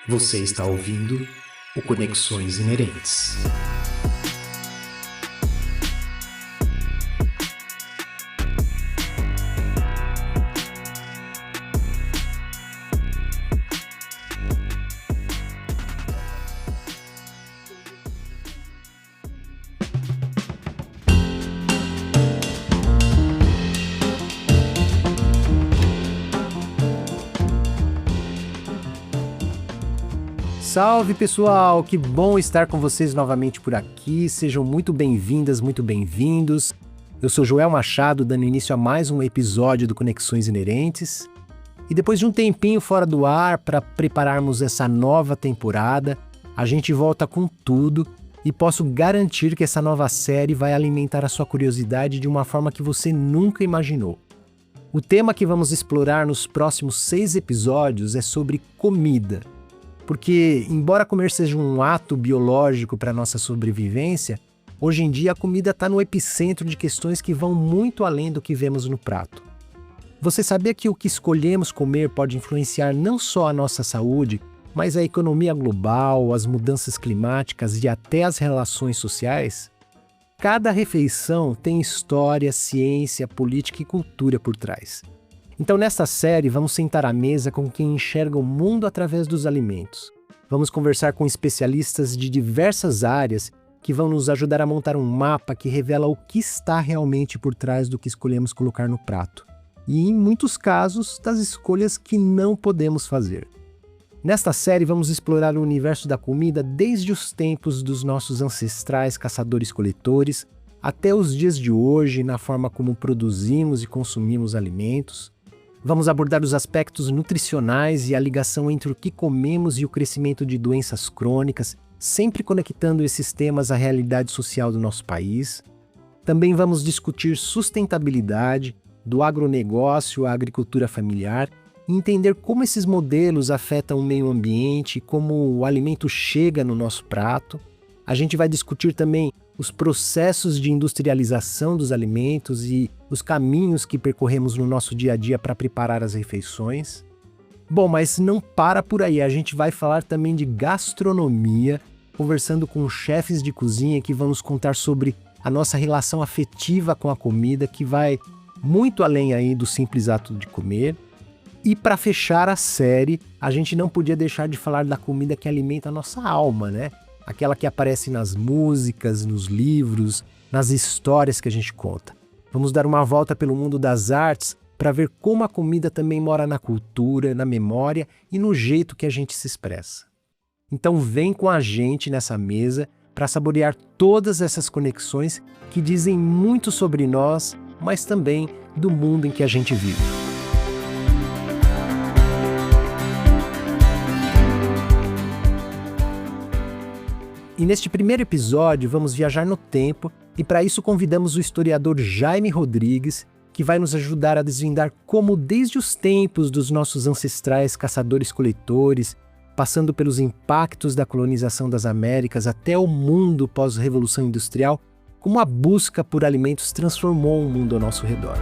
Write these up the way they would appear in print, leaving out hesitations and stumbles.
Você está ouvindo o Conexões Inerentes. Salve pessoal, que bom estar com vocês novamente por aqui, sejam muito bem-vindas, muito bem-vindos. Eu sou Joel Machado, dando início a mais um episódio do Conexões Inerentes. E depois de um tempinho fora do ar para prepararmos essa nova temporada, a gente volta com tudo e posso garantir que essa nova série vai alimentar a sua curiosidade de uma forma que você nunca imaginou. O tema que vamos explorar nos próximos 6 episódios é sobre comida. Porque, embora comer seja um ato biológico para nossa sobrevivência, hoje em dia a comida está no epicentro de questões que vão muito além do que vemos no prato. Você sabia que o que escolhemos comer pode influenciar não só a nossa saúde, mas a economia global, as mudanças climáticas e até as relações sociais? Cada refeição tem história, ciência, política e cultura por trás. Então, nesta série, vamos sentar à mesa com quem enxerga o mundo através dos alimentos. Vamos conversar com especialistas de diversas áreas que vão nos ajudar a montar um mapa que revela o que está realmente por trás do que escolhemos colocar no prato. E, em muitos casos, das escolhas que não podemos fazer. Nesta série, vamos explorar o universo da comida desde os tempos dos nossos ancestrais caçadores-coletores até os dias de hoje, na forma como produzimos e consumimos alimentos. Vamos abordar os aspectos nutricionais e a ligação entre o que comemos e o crescimento de doenças crônicas, sempre conectando esses temas à realidade social do nosso país. Também vamos discutir sustentabilidade, do agronegócio à agricultura familiar, e entender como esses modelos afetam o meio ambiente e como o alimento chega no nosso prato. A gente vai discutir também os processos de industrialização dos alimentos e os caminhos que percorremos no nosso dia a dia para preparar as refeições. Bom, mas não para por aí, a gente vai falar também de gastronomia, conversando com chefes de cozinha que vão nos contar sobre a nossa relação afetiva com a comida, que vai muito além aí do simples ato de comer. E para fechar a série, a gente não podia deixar de falar da comida que alimenta a nossa alma, né? Aquela que aparece nas músicas, nos livros, nas histórias que a gente conta. Vamos dar uma volta pelo mundo das artes para ver como a comida também mora na cultura, na memória e no jeito que a gente se expressa. Então vem com a gente nessa mesa para saborear todas essas conexões que dizem muito sobre nós, mas também do mundo em que a gente vive. E neste primeiro episódio vamos viajar no tempo e para isso convidamos o historiador Jaime Rodrigues, que vai nos ajudar a desvendar como desde os tempos dos nossos ancestrais caçadores-coletores, passando pelos impactos da colonização das Américas até o mundo pós-revolução industrial, como a busca por alimentos transformou o mundo ao nosso redor.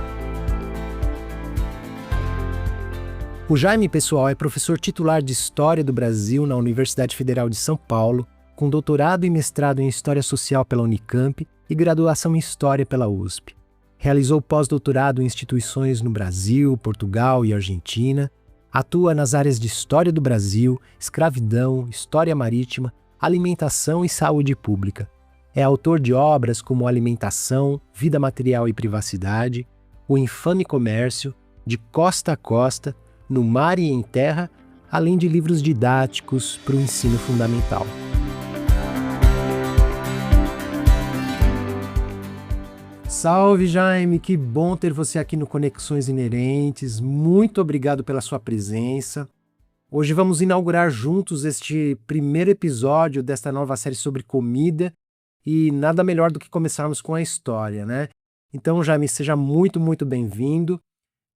O Jaime, pessoal, é professor titular de História do Brasil na Universidade Federal de São Paulo, com doutorado e mestrado em História Social pela Unicamp e graduação em História pela USP. Realizou pós-doutorado em instituições no Brasil, Portugal e Argentina. Atua nas áreas de História do Brasil, Escravidão, História Marítima, Alimentação e Saúde Pública. É autor de obras como Alimentação, Vida Material e Privacidade, O Infame Comércio, De Costa a Costa, No Mar e em Terra, além de livros didáticos para o ensino fundamental. Salve, Jaime, que bom ter você aqui no Conexões Inerentes, muito obrigado pela sua presença. Hoje vamos inaugurar juntos este primeiro episódio desta nova série sobre comida e nada melhor do que começarmos com a história, né? Então, Jaime, seja muito, muito bem-vindo.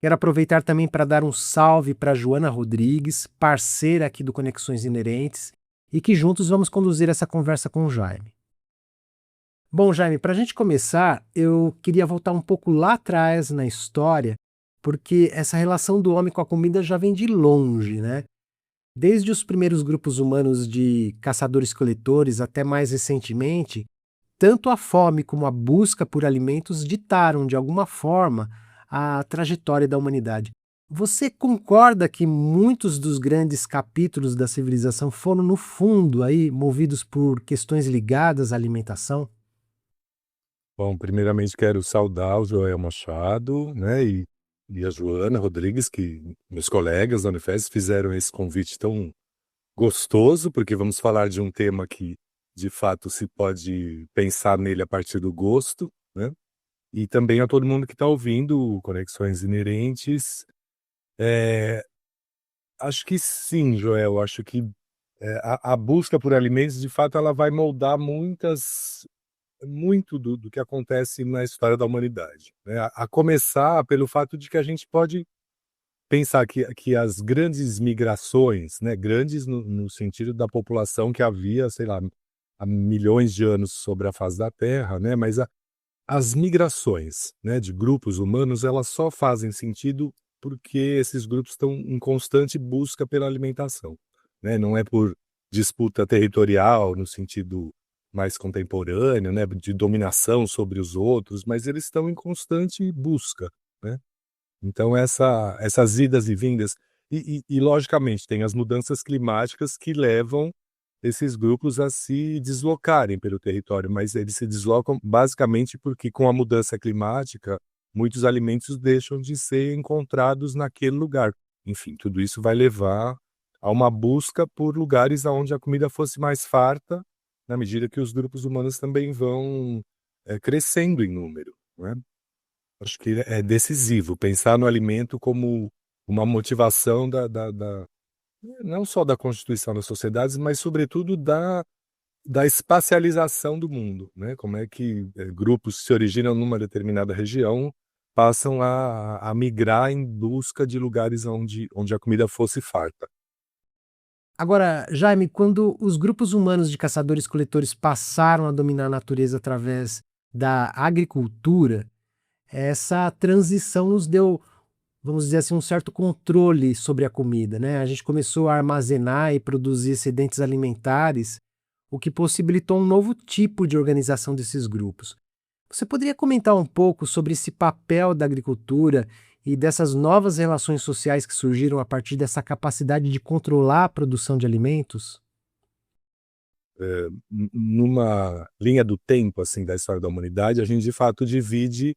Quero aproveitar também para dar um salve para Joana Rodrigues, parceira aqui do Conexões Inerentes, e que juntos vamos conduzir essa conversa com o Jaime. Bom, Jaime, para a gente começar, eu queria voltar um pouco lá atrás na história, porque essa relação do homem com a comida já vem de longe, né? Desde os primeiros grupos humanos de caçadores-coletores até mais recentemente, tanto a fome como a busca por alimentos ditaram, de alguma forma, a trajetória da humanidade. Você concorda que muitos dos grandes capítulos da civilização foram, no fundo, aí, movidos por questões ligadas à alimentação? Bom, primeiramente quero saudar o Joel Machado, né, e a Joana Rodrigues, que meus colegas da Unifesp fizeram esse convite tão gostoso, porque vamos falar de um tema que, de fato, se pode pensar nele a partir do gosto, né? E também a todo mundo que está ouvindo o Conexões Inerentes. É, acho que sim, Joel, acho que a busca por alimentos, de fato, ela vai moldar muito do que acontece na história da humanidade, né? A começar pelo fato de que a gente pode pensar que as grandes migrações, né, grandes no sentido da população que havia, sei lá, há milhões de anos sobre a face da Terra, né, mas as migrações, né, de grupos humanos, elas só fazem sentido porque esses grupos estão em constante busca pela alimentação, né? Não é por disputa territorial no sentido mais contemporâneo, né, de dominação sobre os outros, mas eles estão em constante busca, né? Então essas idas e vindas e logicamente tem as mudanças climáticas que levam esses grupos a se deslocarem pelo território, mas eles se deslocam basicamente porque com a mudança climática, muitos alimentos deixam de ser encontrados naquele lugar. Enfim, tudo isso vai levar a uma busca por lugares aonde a comida fosse mais farta, na medida que os grupos humanos também vão, crescendo em número, não é? Acho que é decisivo pensar no alimento como uma motivação da não só da constituição das sociedades, mas sobretudo da espacialização do mundo, né? Como é que grupos que se originam numa determinada região passam a migrar em busca de lugares onde a comida fosse farta. Agora, Jaime, quando os grupos humanos de caçadores-coletores passaram a dominar a natureza através da agricultura, essa transição nos deu, vamos dizer assim, um certo controle sobre a comida, né? A gente começou a armazenar e produzir excedentes alimentares, o que possibilitou um novo tipo de organização desses grupos. Você poderia comentar um pouco sobre esse papel da agricultura e dessas novas relações sociais que surgiram a partir dessa capacidade de controlar a produção de alimentos? Numa linha do tempo assim da história da humanidade, a gente de fato divide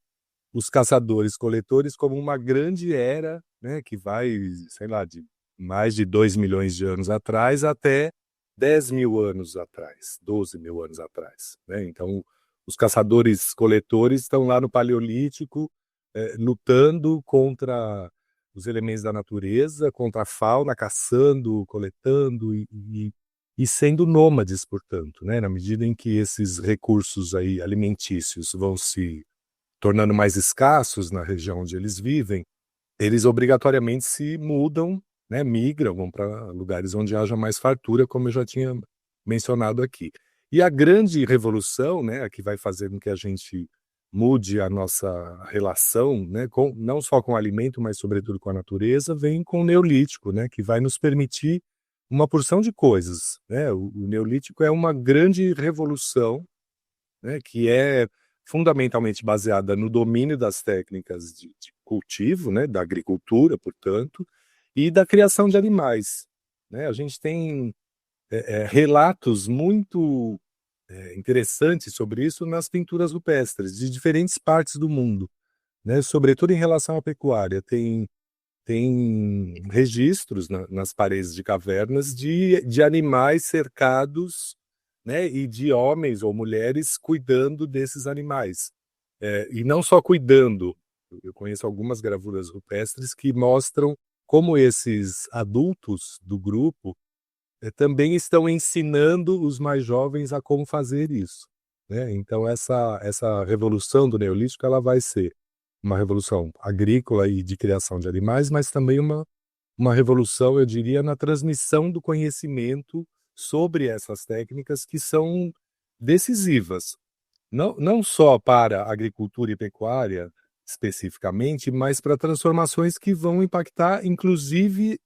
os caçadores-coletores como uma grande era, né, que vai, sei lá, de mais de 2 milhões de anos atrás até 10 mil anos atrás, 12 mil anos atrás, né? Então, os caçadores-coletores estão lá no Paleolítico, lutando contra os elementos da natureza, contra a fauna, caçando, coletando e sendo nômades, portanto, né? Na medida em que esses recursos aí alimentícios vão se tornando mais escassos na região onde eles vivem, eles obrigatoriamente se mudam, né, migram, vão para lugares onde haja mais fartura, como eu já tinha mencionado aqui. E a grande revolução, né, a que vai fazer com que a gente mude a nossa relação, né, não só com o alimento, mas sobretudo com a natureza, vem com o Neolítico, né, que vai nos permitir uma porção de coisas, né? O Neolítico é uma grande revolução, né, que é fundamentalmente baseada no domínio das técnicas de cultivo, né, da agricultura, portanto, e da criação de animais, né? A gente tem relatos muito interessantes sobre isso nas pinturas rupestres de diferentes partes do mundo, né? Sobretudo em relação à pecuária. Tem registros nas paredes de cavernas de animais cercados, né, e de homens ou mulheres cuidando desses animais. E não só cuidando, eu conheço algumas gravuras rupestres que mostram como esses adultos do grupo também estão ensinando os mais jovens a como fazer isso, né? Então essa revolução do Neolítico ela vai ser uma revolução agrícola e de criação de animais, mas também uma revolução, eu diria, na transmissão do conhecimento sobre essas técnicas que são decisivas, não só para a agricultura e pecuária especificamente, mas para transformações que vão impactar, inclusive,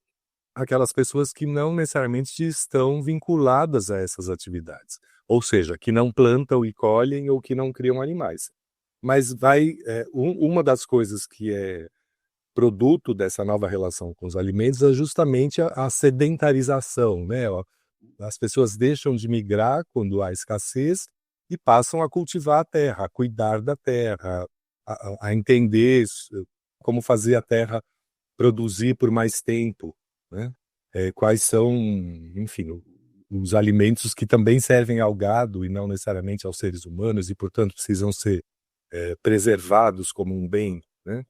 aquelas pessoas que não necessariamente estão vinculadas a essas atividades, ou seja, que não plantam e colhem ou que não criam animais. Mas uma das coisas que é produto dessa nova relação com os alimentos é justamente a sedentarização, né? As pessoas deixam de migrar quando há escassez e passam a cultivar a terra, a cuidar da terra, a entender como fazer a terra produzir por mais tempo, né? Quais são, enfim, os alimentos que também servem ao gado e não necessariamente aos seres humanos e, portanto, precisam ser preservados como um bem, né?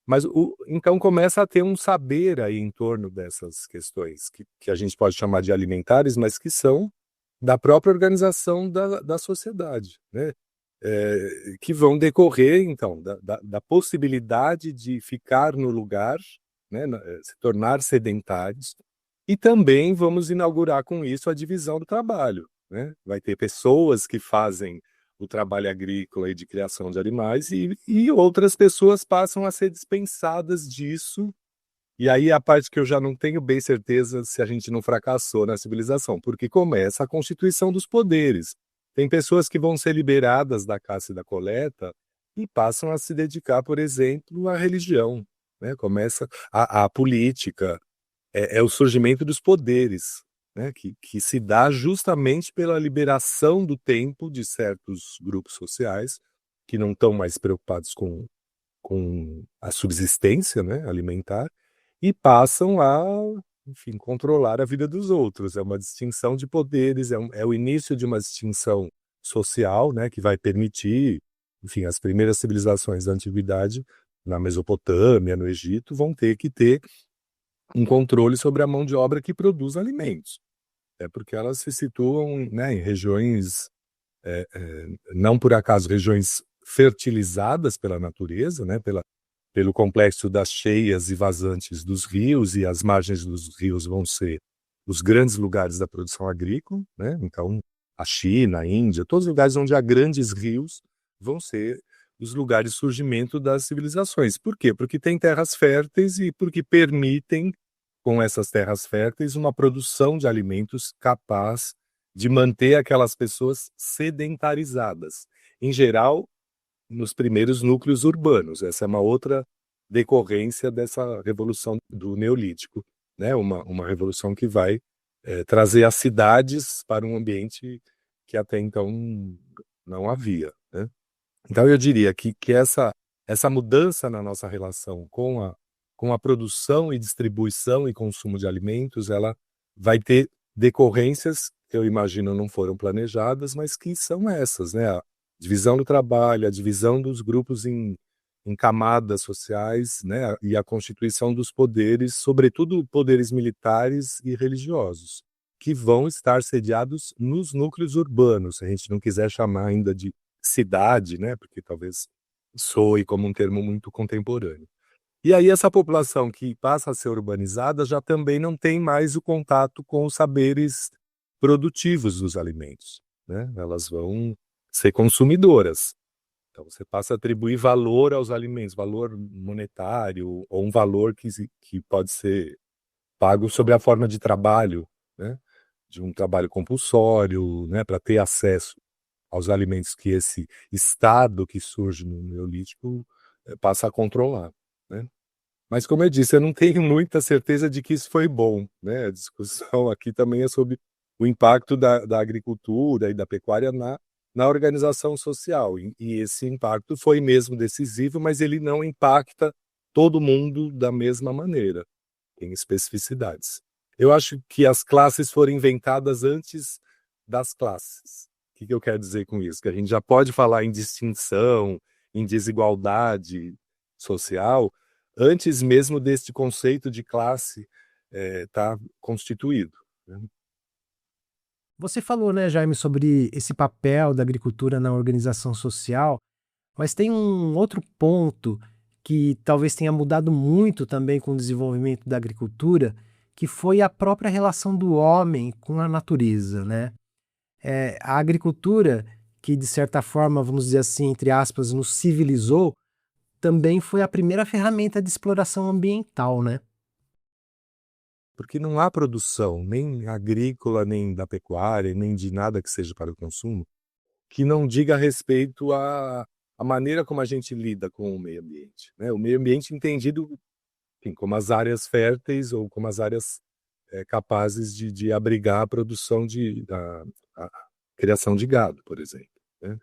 Mas então começa a ter um saber aí em torno dessas questões que a gente pode chamar de alimentares, mas que são da própria organização da sociedade, né? Que vão decorrer, então, da possibilidade de ficar no lugar, né? Se tornar sedentários, e também vamos inaugurar com isso a divisão do trabalho, né? Vai ter pessoas que fazem o trabalho agrícola e de criação de animais e outras pessoas passam a ser dispensadas disso. E aí a parte que eu já não tenho bem certeza se a gente não fracassou na civilização, porque começa a constituição dos poderes. Tem pessoas que vão ser liberadas da caça e da coleta e passam a se dedicar, por exemplo, à religião, né? Começa a política, é o surgimento dos poderes, né? Que se dá justamente pela liberação do tempo de certos grupos sociais que não estão mais preocupados com a subsistência, né, alimentar, e passam a, enfim, controlar a vida dos outros. É uma distinção de poderes, é o início de uma distinção social, né, que vai permitir, enfim, as primeiras civilizações da antiguidade, na Mesopotâmia, no Egito, vão ter que ter um controle sobre a mão de obra que produz alimentos. É porque elas se situam, né, em regiões, não por acaso, regiões fertilizadas pela natureza, né, pelo complexo das cheias e vazantes dos rios, e as margens dos rios vão ser os grandes lugares da produção agrícola, né? Então, a China, a Índia, todos os lugares onde há grandes rios vão ser os lugares de surgimento das civilizações. Por quê? Porque tem terras férteis e porque permitem, com essas terras férteis, uma produção de alimentos capaz de manter aquelas pessoas sedentarizadas. Em geral, nos primeiros núcleos urbanos. Essa é uma outra decorrência dessa revolução do Neolítico, né? Uma revolução que vai trazer as cidades para um ambiente que até então não havia, né? Então eu diria que essa mudança na nossa relação com a produção e distribuição e consumo de alimentos, ela vai ter decorrências que eu imagino não foram planejadas, mas que são essas, né? A divisão do trabalho, a divisão dos grupos em camadas sociais, né? E a constituição dos poderes, sobretudo poderes militares e religiosos, que vão estar sediados nos núcleos urbanos, se a gente não quiser chamar ainda de cidade, né? Porque talvez soe como um termo muito contemporâneo. E aí essa população que passa a ser urbanizada já também não tem mais o contato com os saberes produtivos dos alimentos, né? Elas vão ser consumidoras. Então você passa a atribuir valor aos alimentos, valor monetário ou um valor que pode ser pago sobre a forma de trabalho, né? De um trabalho compulsório, né? Para ter acesso aos alimentos que esse Estado que surge no Neolítico passa a controlar, né? Mas, como eu disse, eu não tenho muita certeza de que isso foi bom, né? A discussão aqui também é sobre o impacto da agricultura e da pecuária na organização social. E esse impacto foi mesmo decisivo, mas ele não impacta todo mundo da mesma maneira. Tem especificidades. Eu acho que as classes foram inventadas antes das classes. O que eu quero dizer com isso? Que a gente já pode falar em distinção, em desigualdade social, antes mesmo deste conceito de classe estar constituído, né? Você falou, né, Jaime, sobre esse papel da agricultura na organização social, mas tem um outro ponto que talvez tenha mudado muito também com o desenvolvimento da agricultura, que foi a própria relação do homem com a natureza, né? A agricultura, que de certa forma, vamos dizer assim, entre aspas, nos civilizou, também foi a primeira ferramenta de exploração ambiental, né? porque não há produção, nem agrícola, nem da pecuária, nem de nada que seja para o consumo, que não diga respeito à maneira como a gente lida com o meio ambiente, né? O meio ambiente entendido, enfim, como as áreas férteis ou como as áreas capazes de abrigar a produção a criação de gado, por exemplo, né?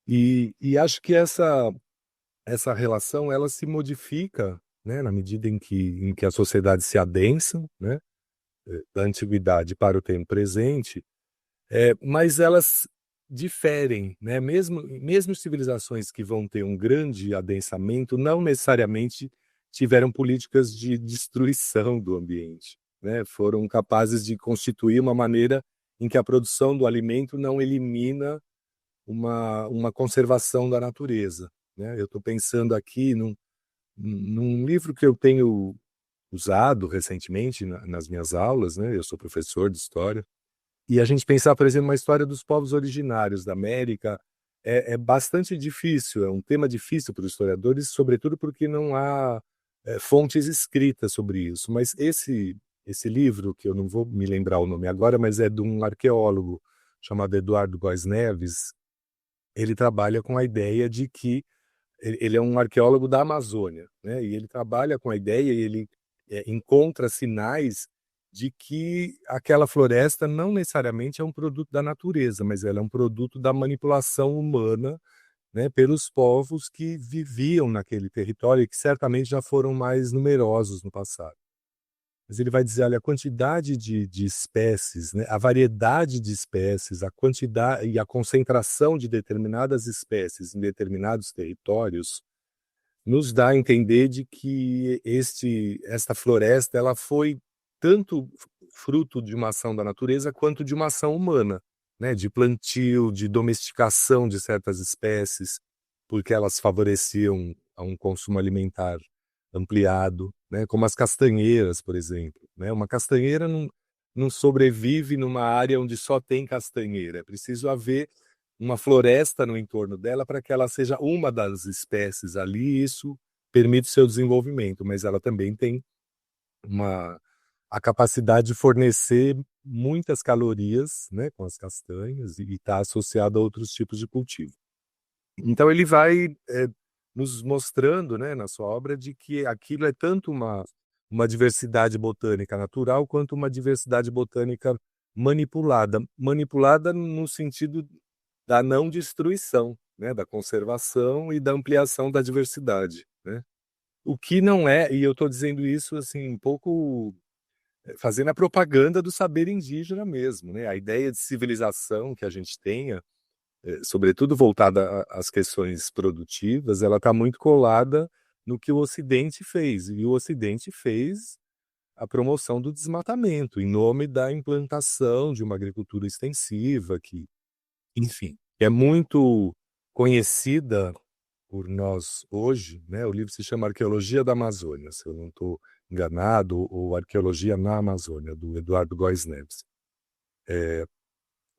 E acho que essa relação ela se modifica, né, na medida em que a sociedade se adensa, né, da antiguidade para o tempo presente, mas elas diferem, né? Mesmo civilizações que vão ter um grande adensamento, não necessariamente tiveram políticas de destruição do ambiente, né? Foram capazes de constituir uma maneira em que a produção do alimento não elimina uma conservação da natureza, né? Eu estou pensando aqui num livro que eu tenho usado recentemente nas minhas aulas, né? Eu sou professor de história, e a gente pensar, por exemplo, uma história dos povos originários da América é bastante difícil, é um tema difícil para os historiadores, sobretudo porque não há fontes escritas sobre isso. Mas esse livro, que eu não vou me lembrar o nome agora, mas é de um arqueólogo chamado Eduardo Góes Neves. Ele trabalha com a ideia de que ele é um arqueólogo da Amazônia, né? E ele trabalha com a ideia e ele encontra sinais de que aquela floresta não necessariamente é um produto da natureza, mas ela é um produto da manipulação humana, né, pelos povos que viviam naquele território e que certamente já foram mais numerosos no passado. Mas ele vai dizer, olha, a quantidade de espécies, né, a variedade de espécies, a quantidade e a concentração de determinadas espécies em determinados territórios nos dá a entender de que esta floresta ela foi tanto fruto de uma ação da natureza quanto de uma ação humana, né, de plantio, de domesticação de certas espécies, porque elas favoreciam a um consumo alimentar ampliado, né, como as castanheiras, por exemplo, né? Uma castanheira não sobrevive numa área onde só tem castanheira. É preciso haver uma floresta no entorno dela para que ela seja uma das espécies ali, e isso permite o seu desenvolvimento, mas ela também tem a capacidade de fornecer muitas calorias, né, com as castanhas e está associado a outros tipos de cultivo. Então ele vai nos mostrando, né, na sua obra, de que aquilo é tanto uma diversidade botânica natural quanto uma diversidade botânica manipulada no sentido da não destruição, né, da conservação e da ampliação da diversidade, né? O que não é, e eu estou dizendo isso assim um pouco fazendo a propaganda do saber indígena mesmo, né? A ideia de civilização que a gente tenha, sobretudo voltada às questões produtivas, ela está muito colada no que o Ocidente fez, e o Ocidente fez a promoção do desmatamento, em nome da implantação de uma agricultura extensiva, que, enfim, é muito conhecida por nós hoje, né? O livro se chama Arqueologia da Amazônia, se eu não estou enganado, ou Arqueologia na Amazônia, do Eduardo Góes Neves.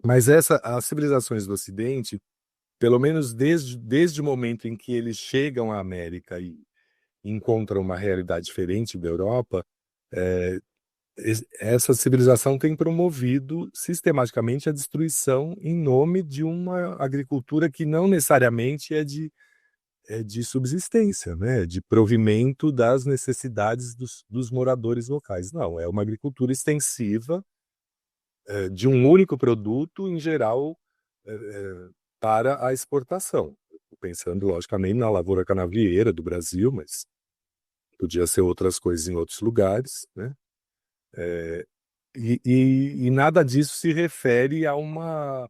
Mas as civilizações do Ocidente, pelo menos desde o momento em que eles chegam à América e encontram uma realidade diferente da Europa, essa civilização tem promovido sistematicamente a destruição em nome de uma agricultura que não necessariamente é de subsistência, né? De provimento das necessidades dos moradores locais. Não, é uma agricultura extensiva de um único produto, em geral, para a exportação. Pensando, logicamente, na lavoura canavieira do Brasil, mas podia ser outras coisas em outros lugares, né? E nada disso se refere a uma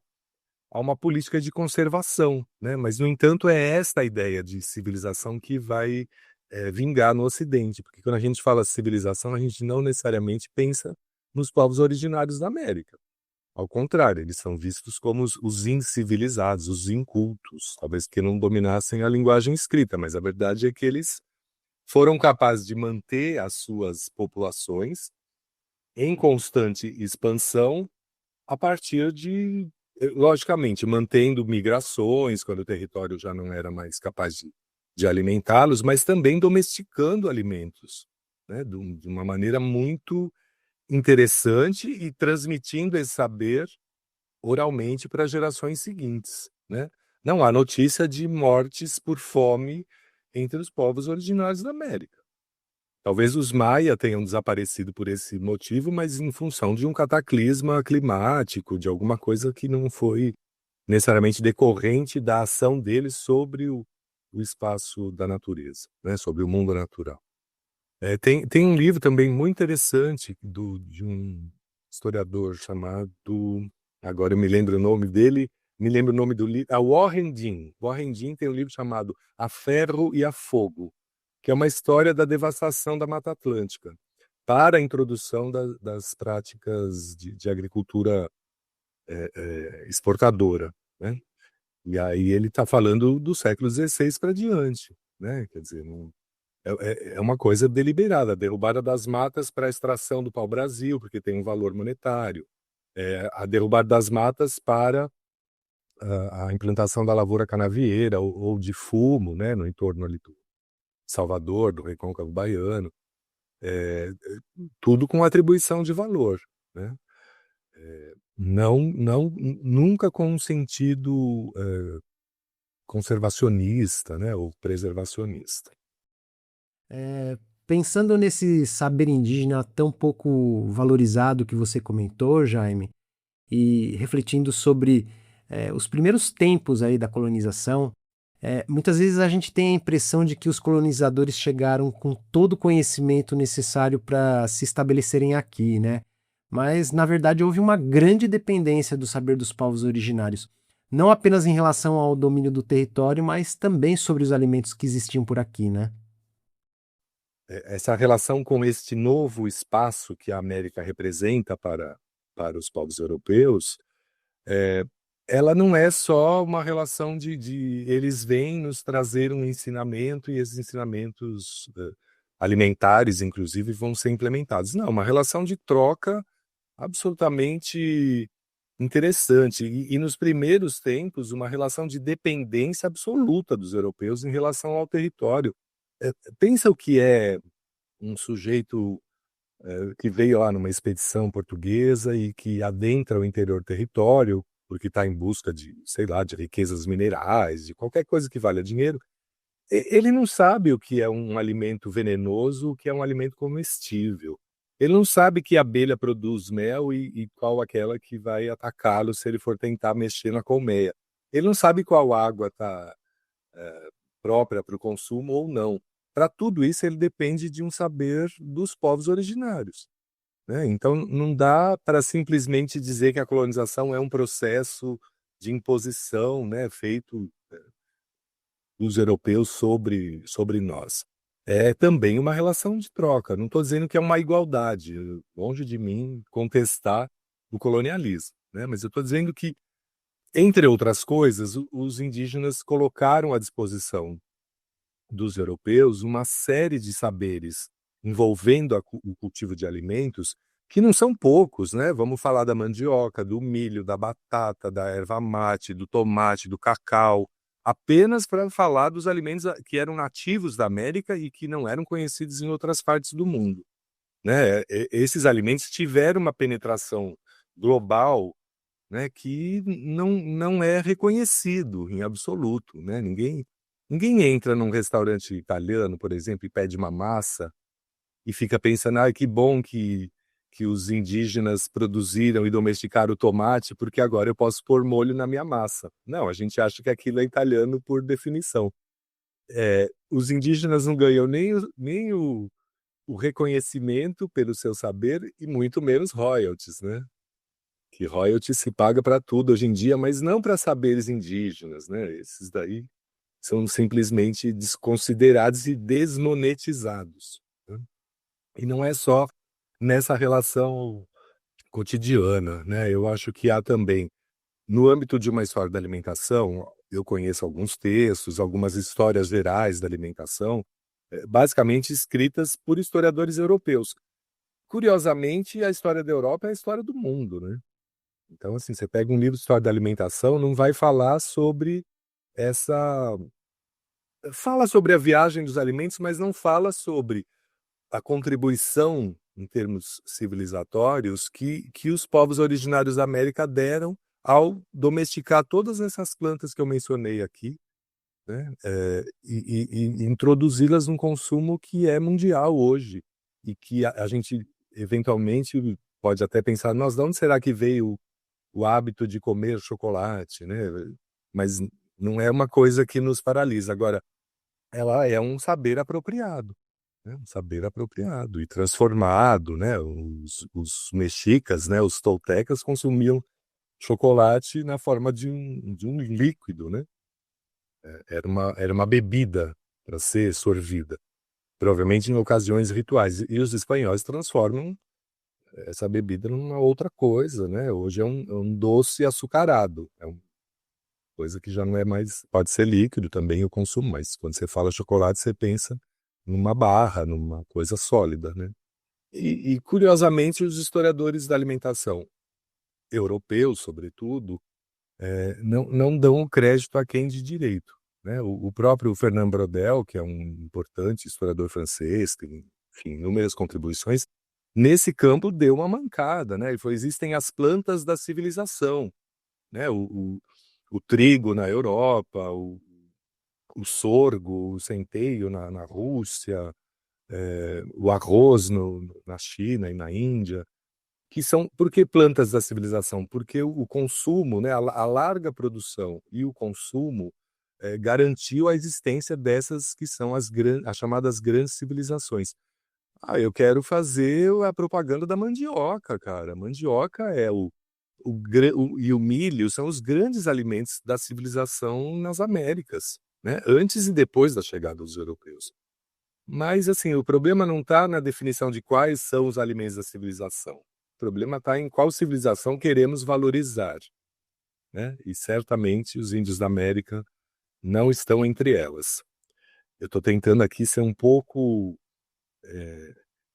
política de conservação, né? Mas, no entanto, é esta a ideia de civilização que vai vingar no Ocidente, porque quando a gente fala civilização, a gente não necessariamente pensa nos povos originários da América. Ao contrário, eles são vistos como os incivilizados, os incultos, talvez que não dominassem a linguagem escrita, mas a verdade é que eles foram capazes de manter as suas populações em constante expansão a partir logicamente, mantendo migrações quando o território já não era mais capaz de alimentá-los, mas também domesticando alimentos, né, de uma maneira muito interessante e transmitindo esse saber oralmente para gerações seguintes, né? Não há notícia de mortes por fome entre os povos originários da América. Talvez os maia tenham desaparecido por esse motivo, mas em função de um cataclisma climático, de alguma coisa que não foi necessariamente decorrente da ação deles sobre o espaço da natureza, né? Sobre o mundo natural. Tem um livro também muito interessante de um historiador chamado, agora eu me lembro o nome dele, me lembro o nome do livro, Warren Dean. Warren Dean tem um livro chamado A Ferro e a Fogo, que é uma história da devastação da Mata Atlântica para a introdução das práticas de agricultura exportadora, né? E aí ele está falando do século XVI para diante, né? Quer dizer, é uma coisa deliberada, a derrubada das matas para a extração do pau-brasil, porque tem um valor monetário, a derrubada das matas para a implantação da lavoura canavieira ou de fumo, né, no entorno ali do Salvador, do Recôncavo Baiano, tudo com atribuição de valor, né? Nunca com um sentido conservacionista, né, ou preservacionista. Pensando nesse saber indígena tão pouco valorizado que você comentou, Jaime, e refletindo sobre os primeiros tempos aí da colonização, muitas vezes a gente tem a impressão de que os colonizadores chegaram com todo o conhecimento necessário para se estabelecerem aqui, né? Mas, na verdade, houve uma grande dependência do saber dos povos originários, não apenas em relação ao domínio do território, mas também sobre os alimentos que existiam por aqui, né? Essa relação com este novo espaço que a América representa para os povos europeus, ela não é só uma relação de eles vêm nos trazer um ensinamento e esses ensinamentos alimentares, inclusive, vão ser implementados. Não, uma relação de troca absolutamente interessante. E nos primeiros tempos, uma relação de dependência absoluta dos europeus em relação ao território. Pensa o que é um sujeito que veio lá numa expedição portuguesa e que adentra o interior do território porque está em busca de, sei lá, de riquezas minerais, de qualquer coisa que valha dinheiro. Ele não sabe o que é um alimento venenoso, o que é um alimento comestível. Ele não sabe que a abelha produz mel e qual aquela que vai atacá-lo se ele for tentar mexer na colmeia. Ele não sabe qual água está própria para o consumo ou não. Para tudo isso, ele depende de um saber dos povos originários, né? Então, não dá para simplesmente dizer que a colonização é um processo de imposição, né, feito dos europeus sobre nós. É também uma relação de troca. Não estou dizendo que é uma igualdade, longe de mim contestar o colonialismo, né? Mas eu estou dizendo que, entre outras coisas, os indígenas colocaram à disposição dos europeus uma série de saberes envolvendo o cultivo de alimentos que não são poucos, né? Vamos falar da mandioca, do milho, da batata, da erva mate, do tomate, do cacau, apenas para falar dos alimentos que eram nativos da América e que não eram conhecidos em outras partes do mundo, né? Esses alimentos tiveram uma penetração global, né, que não é reconhecido em absoluto, né? Ninguém entra num restaurante italiano, por exemplo, e pede uma massa e fica pensando, que bom que os indígenas produziram e domesticaram o tomate, porque agora eu posso pôr molho na minha massa. Não, a gente acha que aquilo é italiano por definição. Os indígenas não ganham nem o reconhecimento pelo seu saber e muito menos royalties, né? Que royalties se paga para tudo hoje em dia, mas não para saberes indígenas, né? Esses daí são simplesmente desconsiderados e desmonetizados, né? E não é só nessa relação cotidiana, né? Eu acho que há também, no âmbito de uma história da alimentação, eu conheço alguns textos, algumas histórias gerais da alimentação, basicamente escritas por historiadores europeus. Curiosamente, a história da Europa é a história do mundo, né? Então, assim, você pega um livro de história da alimentação, não vai falar sobre essa... Fala sobre a viagem dos alimentos, mas não fala sobre a contribuição em termos civilizatórios, que os povos originários da América deram ao domesticar todas essas plantas que eu mencionei aqui, né? E introduzi-las num consumo que é mundial hoje, e que a gente eventualmente pode até pensar, nós, de onde será que veio o hábito de comer chocolate, né? Mas não é uma coisa que nos paralisa. Agora, ela é um saber apropriado, né? Um saber apropriado e transformado, né? Os mexicas, né? Os toltecas consumiam chocolate na forma de um líquido, né? Era uma bebida para ser sorvida, provavelmente em ocasiões rituais. E os espanhóis transformam essa bebida numa outra coisa, né? Hoje é um doce açucarado, é uma coisa que já não é mais, pode ser líquido também o consumo, mas quando você fala chocolate, você pensa numa barra, numa coisa sólida, né? E curiosamente, os historiadores da alimentação, europeus sobretudo, não dão o crédito a quem de direito, né? O próprio Fernand Braudel, que é um importante historiador francês, tem, enfim, inúmeras contribuições, nesse campo deu uma mancada, né? Ele falou, existem as plantas da civilização, né? O trigo na Europa, o sorgo, o centeio na Rússia, o arroz na China e na Índia, que são, por que plantas da civilização? Porque o consumo, né, a larga produção e o consumo garantiu a existência dessas que são as chamadas grandes civilizações. Eu quero fazer a propaganda da mandioca, cara. A mandioca é e o milho são os grandes alimentos da civilização nas Américas, né? Antes e depois da chegada dos europeus. Mas, assim, o problema não está na definição de quais são os alimentos da civilização. O problema está em qual civilização queremos valorizar, né? E certamente os índios da América não estão entre elas. Eu estou tentando aqui ser um pouco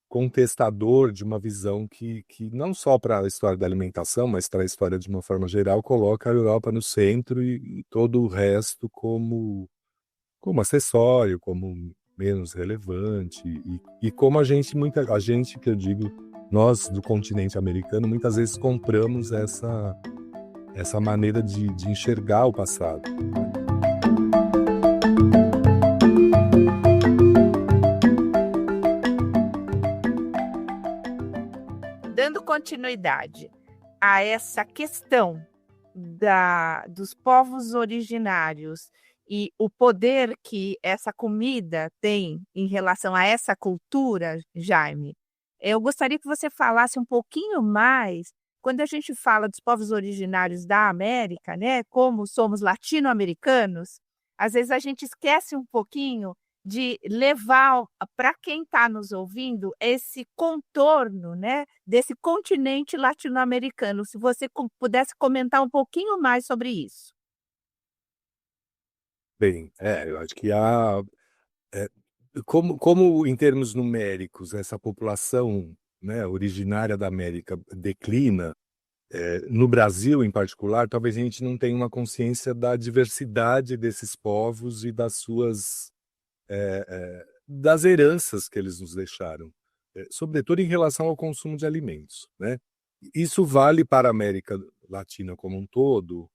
contestador de uma visão que não só para a história da alimentação, mas para a história de uma forma geral, coloca a Europa no centro e todo o resto como acessório, como menos relevante, e como a gente que eu digo, nós do continente americano, muitas vezes compramos essa maneira de enxergar o passado. Dando continuidade a essa questão dos povos originários e o poder que essa comida tem em relação a essa cultura, Jaime, eu gostaria que você falasse um pouquinho mais, quando a gente fala dos povos originários da América, né, como somos latino-americanos, às vezes a gente esquece um pouquinho de levar para quem está nos ouvindo esse contorno, né, desse continente latino-americano. Se você pudesse comentar um pouquinho mais sobre isso. Bem, eu acho que como em termos numéricos essa população, né, originária da América declina, no Brasil em particular, talvez a gente não tenha uma consciência da diversidade desses povos e das heranças que eles nos deixaram, sobretudo em relação ao consumo de alimentos, né? Isso vale para a América Latina como um todo,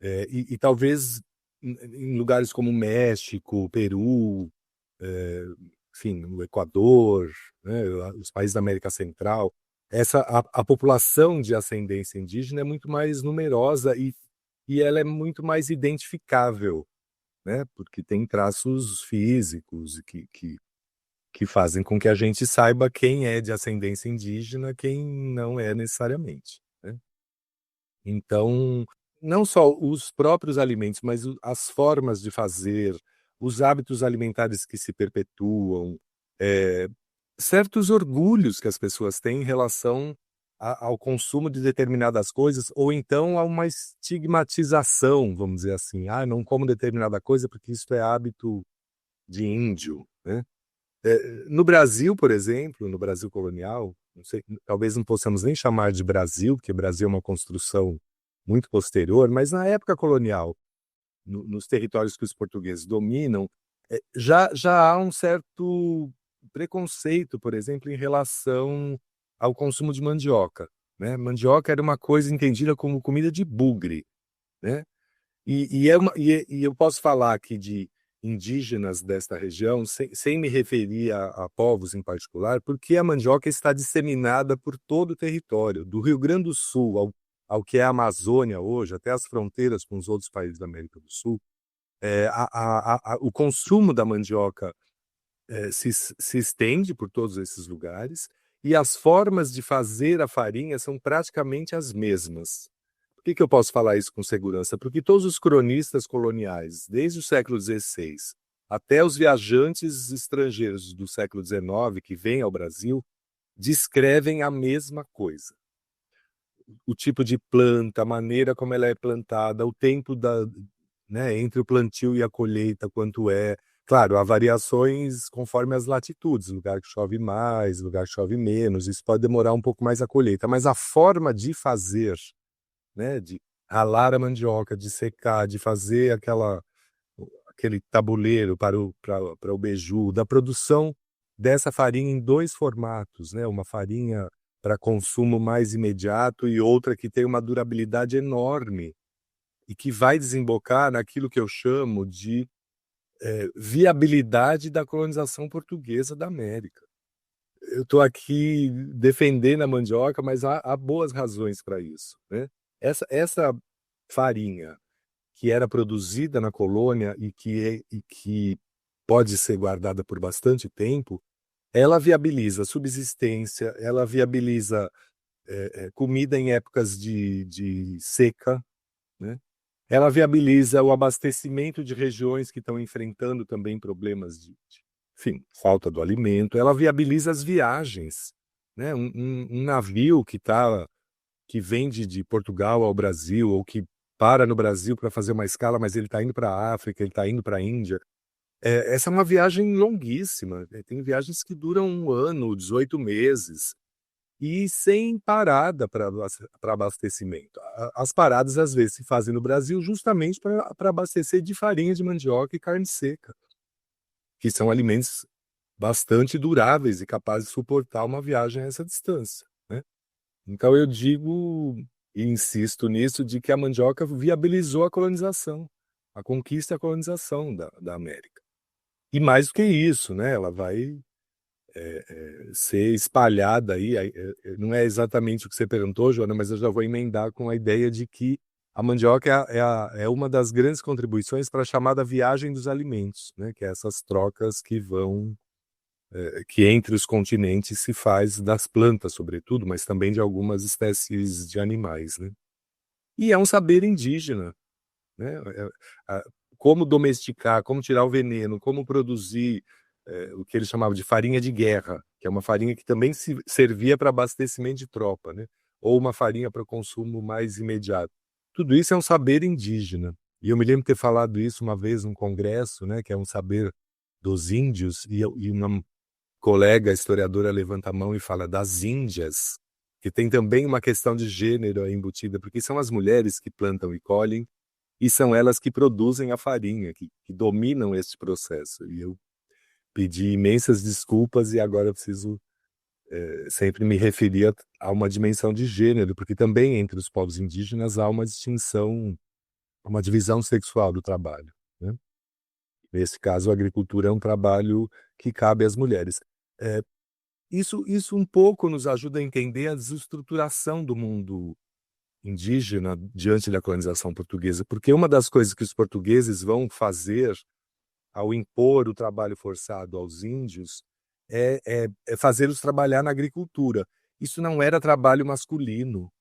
e talvez em lugares como México, Peru, enfim, o Equador, né, os países da América Central, a população de ascendência indígena é muito mais numerosa e ela é muito mais identificável, né, porque tem traços físicos que fazem com que a gente saiba quem é de ascendência indígena, quem não é necessariamente, né? Então, não só os próprios alimentos, mas as formas de fazer, os hábitos alimentares que se perpetuam, certos orgulhos que as pessoas têm em relação ao consumo de determinadas coisas, ou então a uma estigmatização, vamos dizer assim, não como determinada coisa porque isso é hábito de índio, né? No Brasil, por exemplo, no Brasil colonial, não sei, talvez não possamos nem chamar de Brasil, porque Brasil é uma construção muito posterior, mas na época colonial, nos territórios que os portugueses dominam, já há um certo preconceito, por exemplo, em relação ao consumo de mandioca, né? Mandioca era uma coisa entendida como comida de bugre, né? E eu posso falar aqui de indígenas desta região, sem me referir a povos em particular, porque a mandioca está disseminada por todo o território, do Rio Grande do Sul ao que é a Amazônia hoje, até as fronteiras com os outros países da América do Sul. O consumo da mandioca se estende por todos esses lugares, e as formas de fazer a farinha são praticamente as mesmas. Por que eu posso falar isso com segurança? Porque todos os cronistas coloniais, desde o século XVI até os viajantes estrangeiros do século XIX que vêm ao Brasil, descrevem a mesma coisa. O tipo de planta, a maneira como ela é plantada, o tempo entre o plantio e a colheita, quanto é. Claro, há variações conforme as latitudes, lugar que chove mais, lugar que chove menos, isso pode demorar um pouco mais a colheita, mas a forma de fazer, né, de ralar a mandioca, de secar, de fazer aquele tabuleiro para o beiju, da produção dessa farinha em 2 formatos, né, uma farinha para consumo mais imediato e outra que tem uma durabilidade enorme e que vai desembocar naquilo que eu chamo de viabilidade da colonização portuguesa da América. Eu estou aqui defendendo a mandioca, mas há boas razões para isso, né? Essa farinha que era produzida na colônia e que pode ser guardada por bastante tempo, ela viabiliza subsistência, ela viabiliza comida em épocas de seca, né? Ela viabiliza o abastecimento de regiões que estão enfrentando também problemas enfim, falta do alimento. Ela viabiliza as viagens, né? Um navio que vem de Portugal ao Brasil, ou que para no Brasil para fazer uma escala, mas ele está indo para a África, ele está indo para a Índia. Essa é uma viagem longuíssima. Tem viagens que duram 1 ano, 18 meses, e sem parada para abastecimento. As paradas, às vezes, se fazem no Brasil justamente para abastecer de farinha de mandioca e carne seca, que são alimentos bastante duráveis e capazes de suportar uma viagem a essa distância, né? Então eu digo e insisto nisso, de que a mandioca viabilizou a colonização, a conquista e a colonização da América. E mais do que isso, né? Ela vai ser espalhada aí. Não é exatamente o que você perguntou, Joana, mas eu já vou emendar com a ideia de que a mandioca é uma das grandes contribuições para a chamada viagem dos alimentos, né? Que é essas trocas que entre os continentes se faz das plantas, sobretudo, mas também de algumas espécies de animais, né? E é um saber indígena, né? Como domesticar, como tirar o veneno, como produzir o que eles chamavam de farinha de guerra, que é uma farinha que também servia para abastecimento de tropa, né? Ou uma farinha para consumo mais imediato. Tudo isso é um saber indígena. E eu me lembro de ter falado isso uma vez num congresso, né? Que é um saber dos índios, e uma colega historiadora levanta a mão e fala das Índias, que tem também uma questão de gênero embutida, porque são as mulheres que plantam e colhem, e são elas que produzem a farinha, que dominam esse processo. E eu pedi imensas desculpas e agora eu preciso sempre me referir a uma dimensão de gênero, porque também entre os povos indígenas há uma distinção, uma divisão sexual do trabalho, né? Nesse caso, a agricultura é um trabalho que cabe às mulheres. Isso um pouco nos ajuda a entender a desestruturação do mundo indígena diante da colonização portuguesa, porque uma das coisas que os portugueses vão fazer ao impor o trabalho forçado aos índios é fazê-los trabalhar na agricultura. Isso não era trabalho masculino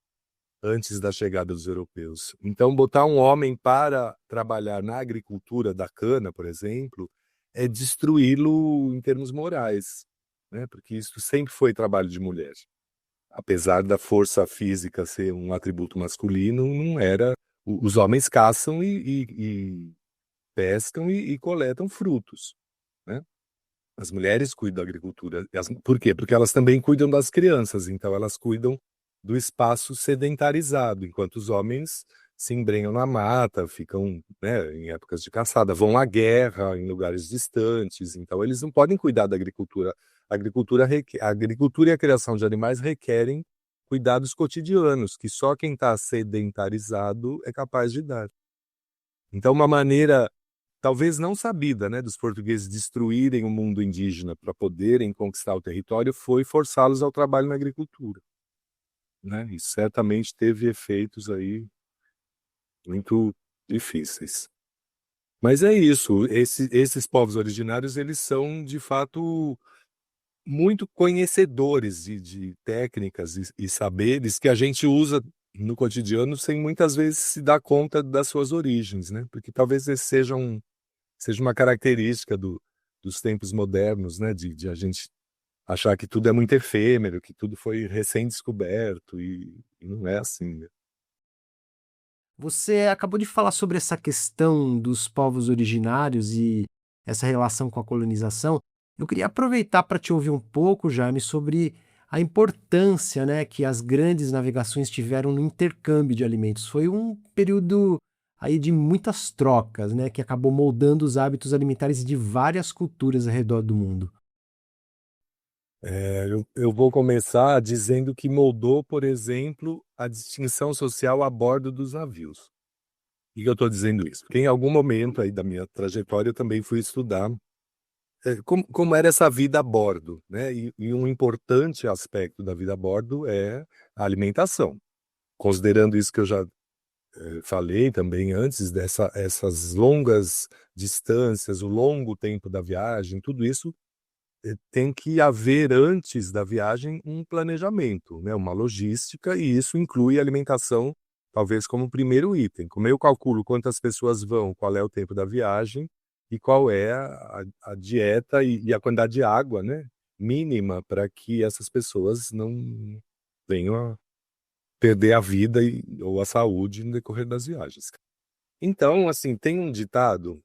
antes da chegada dos europeus. Então, botar um homem para trabalhar na agricultura da cana, por exemplo, é destruí-lo em termos morais, né? Porque isso sempre foi trabalho de mulher. Apesar da força física ser um atributo masculino, não era. Os homens caçam e pescam e coletam frutos, né? As mulheres cuidam da agricultura. Por quê? Porque elas também cuidam das crianças, então elas cuidam do espaço sedentarizado, enquanto os homens se embrenham na mata, ficam, né, em épocas de caçada, vão à guerra em lugares distantes, então eles não podem cuidar da agricultura. A agricultura e a criação de animais requerem cuidados cotidianos, que só quem está sedentarizado é capaz de dar. Então, uma maneira, talvez não sabida, né, dos portugueses destruírem o mundo indígena para poderem conquistar o território foi forçá-los ao trabalho na agricultura, né? E certamente teve efeitos aí muito difíceis. Mas é isso, esses povos originários, eles são, de fato, muito conhecedores de técnicas e saberes que a gente usa no cotidiano sem muitas vezes se dar conta das suas origens, né? Porque talvez esse seja uma característica dos tempos modernos, né? De a gente achar que tudo é muito efêmero, que tudo foi recém-descoberto e não é assim, né? Você acabou de falar sobre essa questão dos povos originários e essa relação com a colonização. Eu queria aproveitar para te ouvir um pouco, Jaime, sobre a importância, né, que as grandes navegações tiveram no intercâmbio de alimentos. Foi um período aí de muitas trocas, né, que acabou moldando os hábitos alimentares de várias culturas ao redor do mundo. Eu vou começar dizendo que moldou, por exemplo, a distinção social a bordo dos navios. Por que eu estou dizendo isso? Porque em algum momento aí da minha trajetória eu também fui estudar como era essa vida a bordo, né? E um importante aspecto da vida a bordo é a alimentação. Considerando isso que eu já falei também antes, essas longas distâncias, o longo tempo da viagem, tudo isso tem que haver antes da viagem um planejamento, né? Uma logística, e isso inclui alimentação, talvez como primeiro item. Como eu calculo quantas pessoas vão, qual é o tempo da viagem e qual é a dieta e a quantidade de água, né, mínima para que essas pessoas não venham a perder a vida ou a saúde no decorrer das viagens. Então, assim, tem um ditado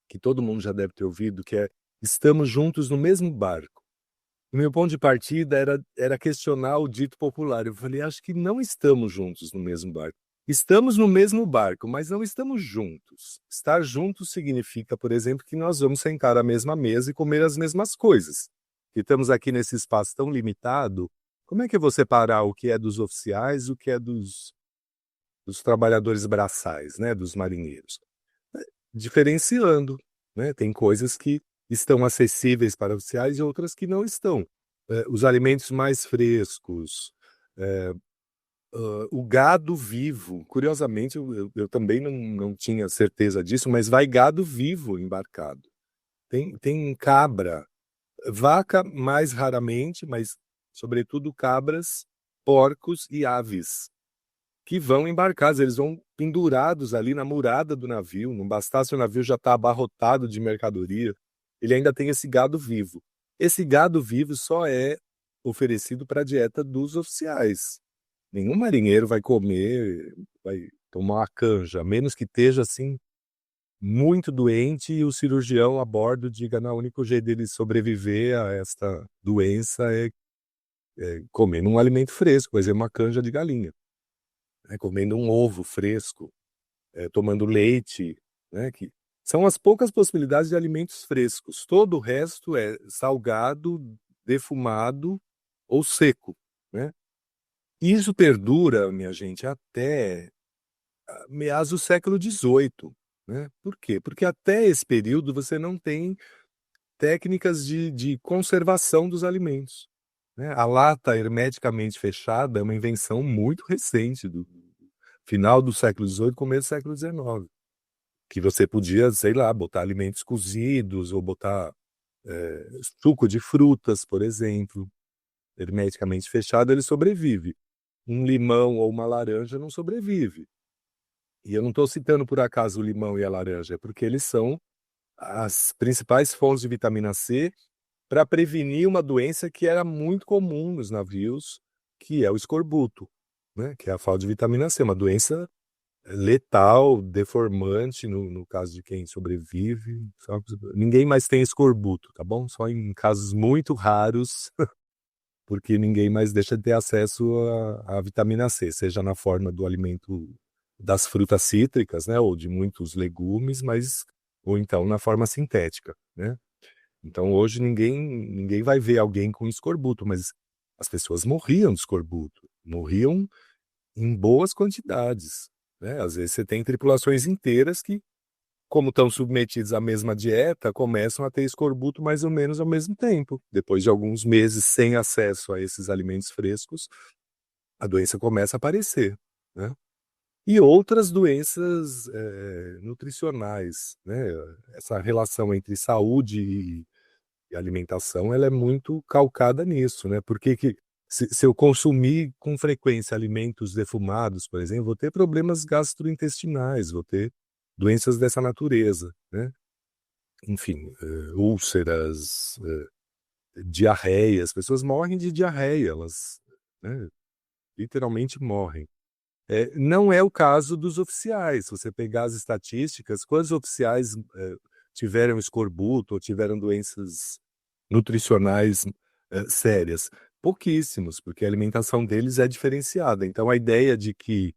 que todo mundo já deve ter ouvido, que é: estamos juntos no mesmo barco. O meu ponto de partida era questionar o dito popular. Eu falei, acho que não estamos juntos no mesmo barco. Estamos no mesmo barco, mas não estamos juntos. Estar juntos significa, por exemplo, que nós vamos sentar à mesma mesa e comer as mesmas coisas. E estamos aqui nesse espaço tão limitado, como é que eu vou separar o que é dos oficiais e o que é dos trabalhadores braçais, né, dos marinheiros? Diferenciando, né? Tem coisas que estão acessíveis para oficiais e outras que não estão. Os alimentos mais frescos, o gado vivo. Curiosamente, eu também não tinha certeza disso, mas vai gado vivo embarcado. Tem cabra, vaca mais raramente, mas sobretudo cabras, porcos e aves, que vão embarcados, eles vão pendurados ali na murada do navio. Não bastasse o navio já estar abarrotado de mercadoria, ele ainda tem esse gado vivo. Esse gado vivo só é oferecido para a dieta dos oficiais. Nenhum marinheiro vai comer, vai tomar uma canja, a menos que esteja assim muito doente e o cirurgião a bordo diga: não, o único jeito dele sobreviver a esta doença é comendo um alimento fresco, por exemplo, uma canja de galinha, né? Comendo um ovo fresco, tomando leite, né? Que são as poucas possibilidades de alimentos frescos. Todo o resto é salgado, defumado ou seco, né? E isso perdura, minha gente, até meados do século XVIII, né? Por quê? Porque até esse período você não tem técnicas de conservação dos alimentos, né? A lata hermeticamente fechada é uma invenção muito recente, do final do século XVIII, começo do século XIX, que você podia, sei lá, botar alimentos cozidos ou botar suco de frutas, por exemplo, hermeticamente fechado, ele sobrevive. Um limão ou uma laranja não sobrevive. E eu não estou citando por acaso o limão e a laranja, é porque eles são as principais fontes de vitamina C para prevenir uma doença que era muito comum nos navios, que é o escorbuto, né? Que é a falta de vitamina C, uma doença letal, deformante no caso de quem sobrevive. Ninguém mais tem escorbuto, tá bom? Só em casos muito raros, porque ninguém mais deixa de ter acesso à vitamina C, seja na forma do alimento das frutas cítricas, né, ou de muitos legumes, ou então na forma sintética, né? Então hoje ninguém vai ver alguém com escorbuto, mas as pessoas morriam de escorbuto, morriam em boas quantidades, né? Às vezes você tem tripulações inteiras que, como estão submetidos à mesma dieta, começam a ter escorbuto mais ou menos ao mesmo tempo. Depois de alguns meses sem acesso a esses alimentos frescos, a doença começa a aparecer, né? E outras doenças nutricionais, né? Essa relação entre saúde e alimentação, ela é muito calcada nisso, né? Porque se eu consumir com frequência alimentos defumados, por exemplo, vou ter problemas gastrointestinais, vou ter doenças dessa natureza, né? Enfim, úlceras, diarreia, as pessoas morrem de diarreia, elas, né, literalmente morrem. Não é o caso dos oficiais. Se você pegar as estatísticas, quantos oficiais tiveram escorbuto ou tiveram doenças nutricionais sérias? Pouquíssimos, porque a alimentação deles é diferenciada. Então a ideia de que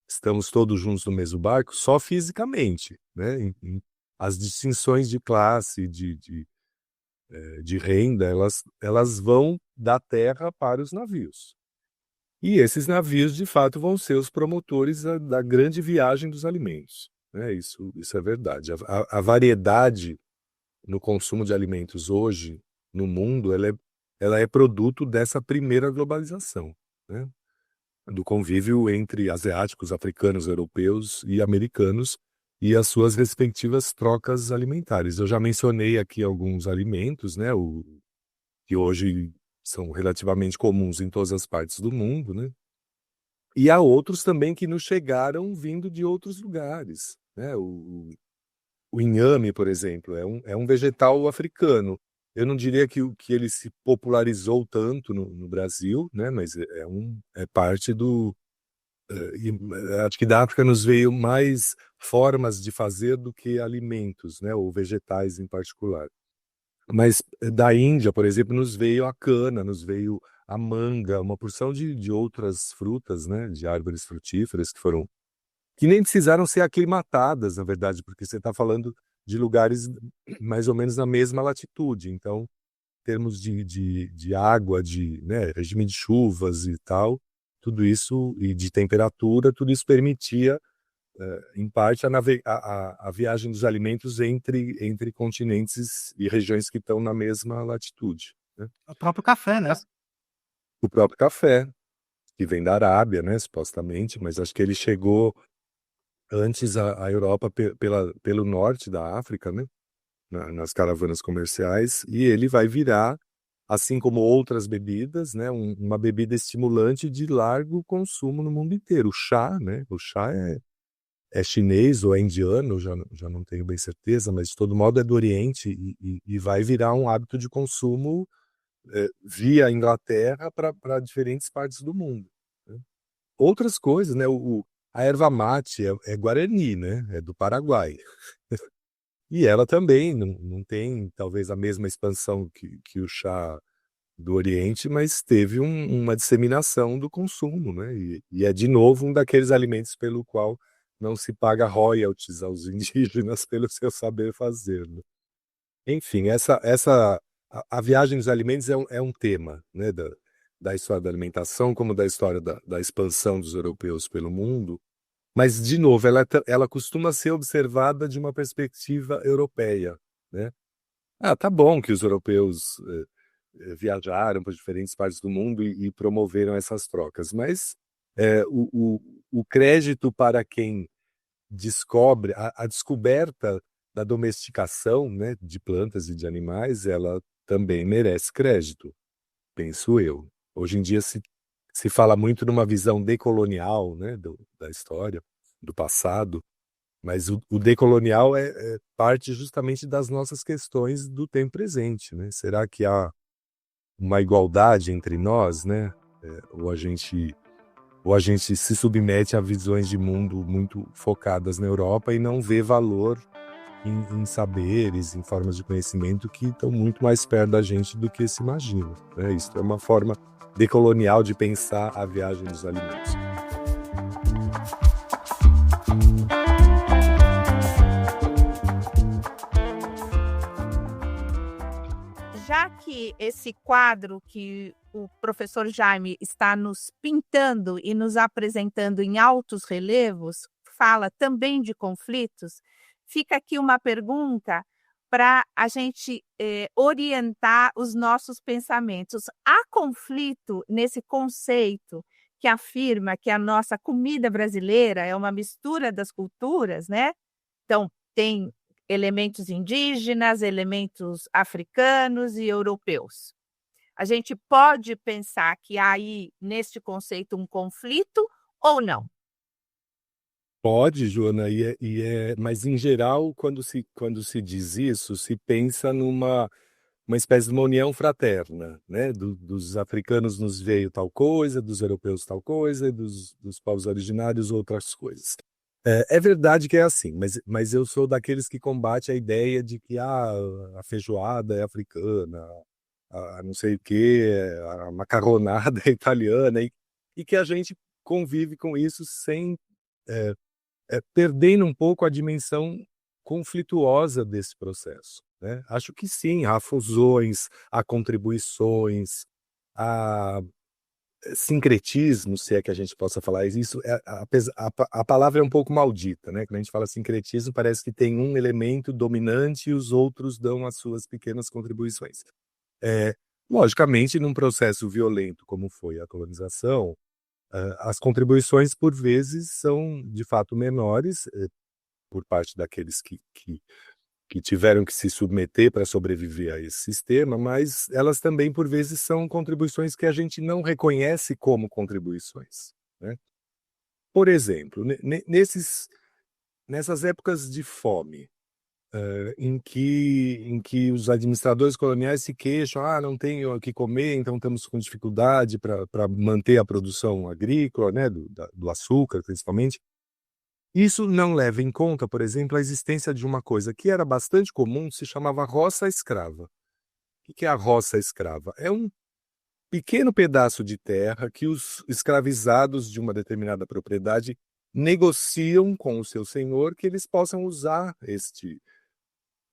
estamos todos juntos no mesmo barco, só fisicamente, né? As distinções de classe, de renda, elas vão da terra para os navios. E esses navios, de fato, vão ser os promotores da grande viagem dos alimentos, né? Isso é verdade. A variedade no consumo de alimentos hoje, no mundo, ela é produto dessa primeira globalização, né? Do convívio entre asiáticos, africanos, europeus e americanos e as suas respectivas trocas alimentares. Eu já mencionei aqui alguns alimentos, né, que hoje são relativamente comuns em todas as partes do mundo, né? E há outros também que nos chegaram vindo de outros lugares, né? O inhame, por exemplo, é um vegetal africano. Eu não diria que ele se popularizou tanto no Brasil, né? Mas é parte do... acho que da África nos veio mais formas de fazer do que alimentos, né? Ou vegetais em particular. Mas da Índia, por exemplo, nos veio a cana, nos veio a manga, uma porção de outras frutas, né? De árvores frutíferas que nem precisaram ser aclimatadas, na verdade, porque você está falando de lugares mais ou menos na mesma latitude. Então, em termos de água, né, regime de chuvas e tal, tudo isso, e de temperatura, tudo isso permitia, em parte, a viagem dos alimentos entre continentes e regiões que estão na mesma latitude, né? O próprio café, né? O próprio café, que vem da Arábia, né, supostamente, mas acho que ele chegou antes à Europa pelo norte da África, né, nas caravanas comerciais, e ele vai virar, assim como outras bebidas, né, uma bebida estimulante de largo consumo no mundo inteiro. O chá, né, o chá é chinês ou é indiano, já não tenho bem certeza, mas de todo modo é do Oriente e vai virar um hábito de consumo via Inglaterra para diferentes partes do mundo, né? Outras coisas, né, a erva mate é guarani, né, é do Paraguai. E ela também não tem talvez a mesma expansão que o chá do Oriente, mas teve uma disseminação do consumo, né? E é de novo um daqueles alimentos pelo qual não se paga royalties aos indígenas pelo seu saber fazer, né? Enfim, a viagem dos alimentos é um tema, né, da história da alimentação, como da história da expansão dos europeus pelo mundo. Mas, de novo, ela costuma ser observada de uma perspectiva europeia, né? Tá bom que os europeus viajaram para diferentes partes do mundo e promoveram essas trocas, mas o crédito para quem descobre, a descoberta da domesticação, né, de plantas e de animais, ela também merece crédito, penso eu. Hoje em dia se fala muito numa visão decolonial, né, da história, do passado, mas o decolonial é parte justamente das nossas questões do tempo presente, né? Será que há uma igualdade entre nós, né? Ou a gente se submete a visões de mundo muito focadas na Europa e não vê valor em saberes, em formas de conhecimento que estão muito mais perto da gente do que se imagina, né? Isso é uma forma decolonial de pensar a viagem dos alimentos. que esse quadro que o professor Jaime está nos pintando e nos apresentando em altos relevos fala também de conflitos, fica aqui uma pergunta para a gente orientar os nossos pensamentos. Há conflito nesse conceito que afirma que a nossa comida brasileira é uma mistura das culturas, né? Então, tem elementos indígenas, elementos africanos e europeus. A gente pode pensar que há aí, neste conceito, um conflito ou não? Pode, Joana, mas em geral, quando se diz isso, se pensa numa uma espécie de uma união fraterna, né? Dos africanos nos veio tal coisa, dos europeus tal coisa, e dos povos originários outras coisas. É verdade que é assim, mas eu sou daqueles que combate a ideia de que a feijoada é africana, a não sei o quê, a macarronada é italiana, e que a gente convive com isso sem perdendo um pouco a dimensão conflituosa desse processo, né? Acho que sim, há fusões, há contribuições, há sincretismo, se é que a gente possa falar isso. A palavra é um pouco maldita, né? Quando a gente fala sincretismo, parece que tem um elemento dominante e os outros dão as suas pequenas contribuições. Logicamente, num processo violento como foi a colonização, as contribuições, por vezes, são, de fato, menores, por parte daqueles que tiveram que se submeter para sobreviver a esse sistema, mas elas também, por vezes, são contribuições que a gente não reconhece como contribuições, né? Por exemplo, nessas épocas de fome, em que os administradores coloniais se queixam, não tenho o que comer, então estamos com dificuldade para manter a produção agrícola, né, do açúcar, principalmente. Isso não leva em conta, por exemplo, a existência de uma coisa que era bastante comum, se chamava roça escrava. O que é a roça escrava? É um pequeno pedaço de terra que os escravizados de uma determinada propriedade negociam com o seu senhor que eles possam usar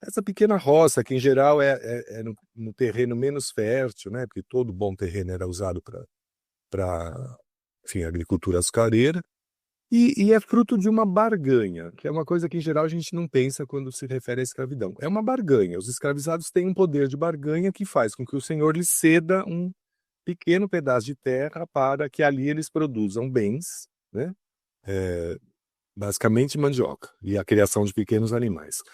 essa pequena roça, que em geral é no terreno menos fértil, né? Porque todo bom terreno era usado para agricultura açucareira. E é fruto de uma barganha, que é uma coisa que em geral a gente não pensa quando se refere à escravidão. É uma barganha. Os escravizados têm um poder de barganha que faz com que o senhor lhes ceda um pequeno pedaço de terra para que ali eles produzam bens, né? Basicamente mandioca e a criação de pequenos animais,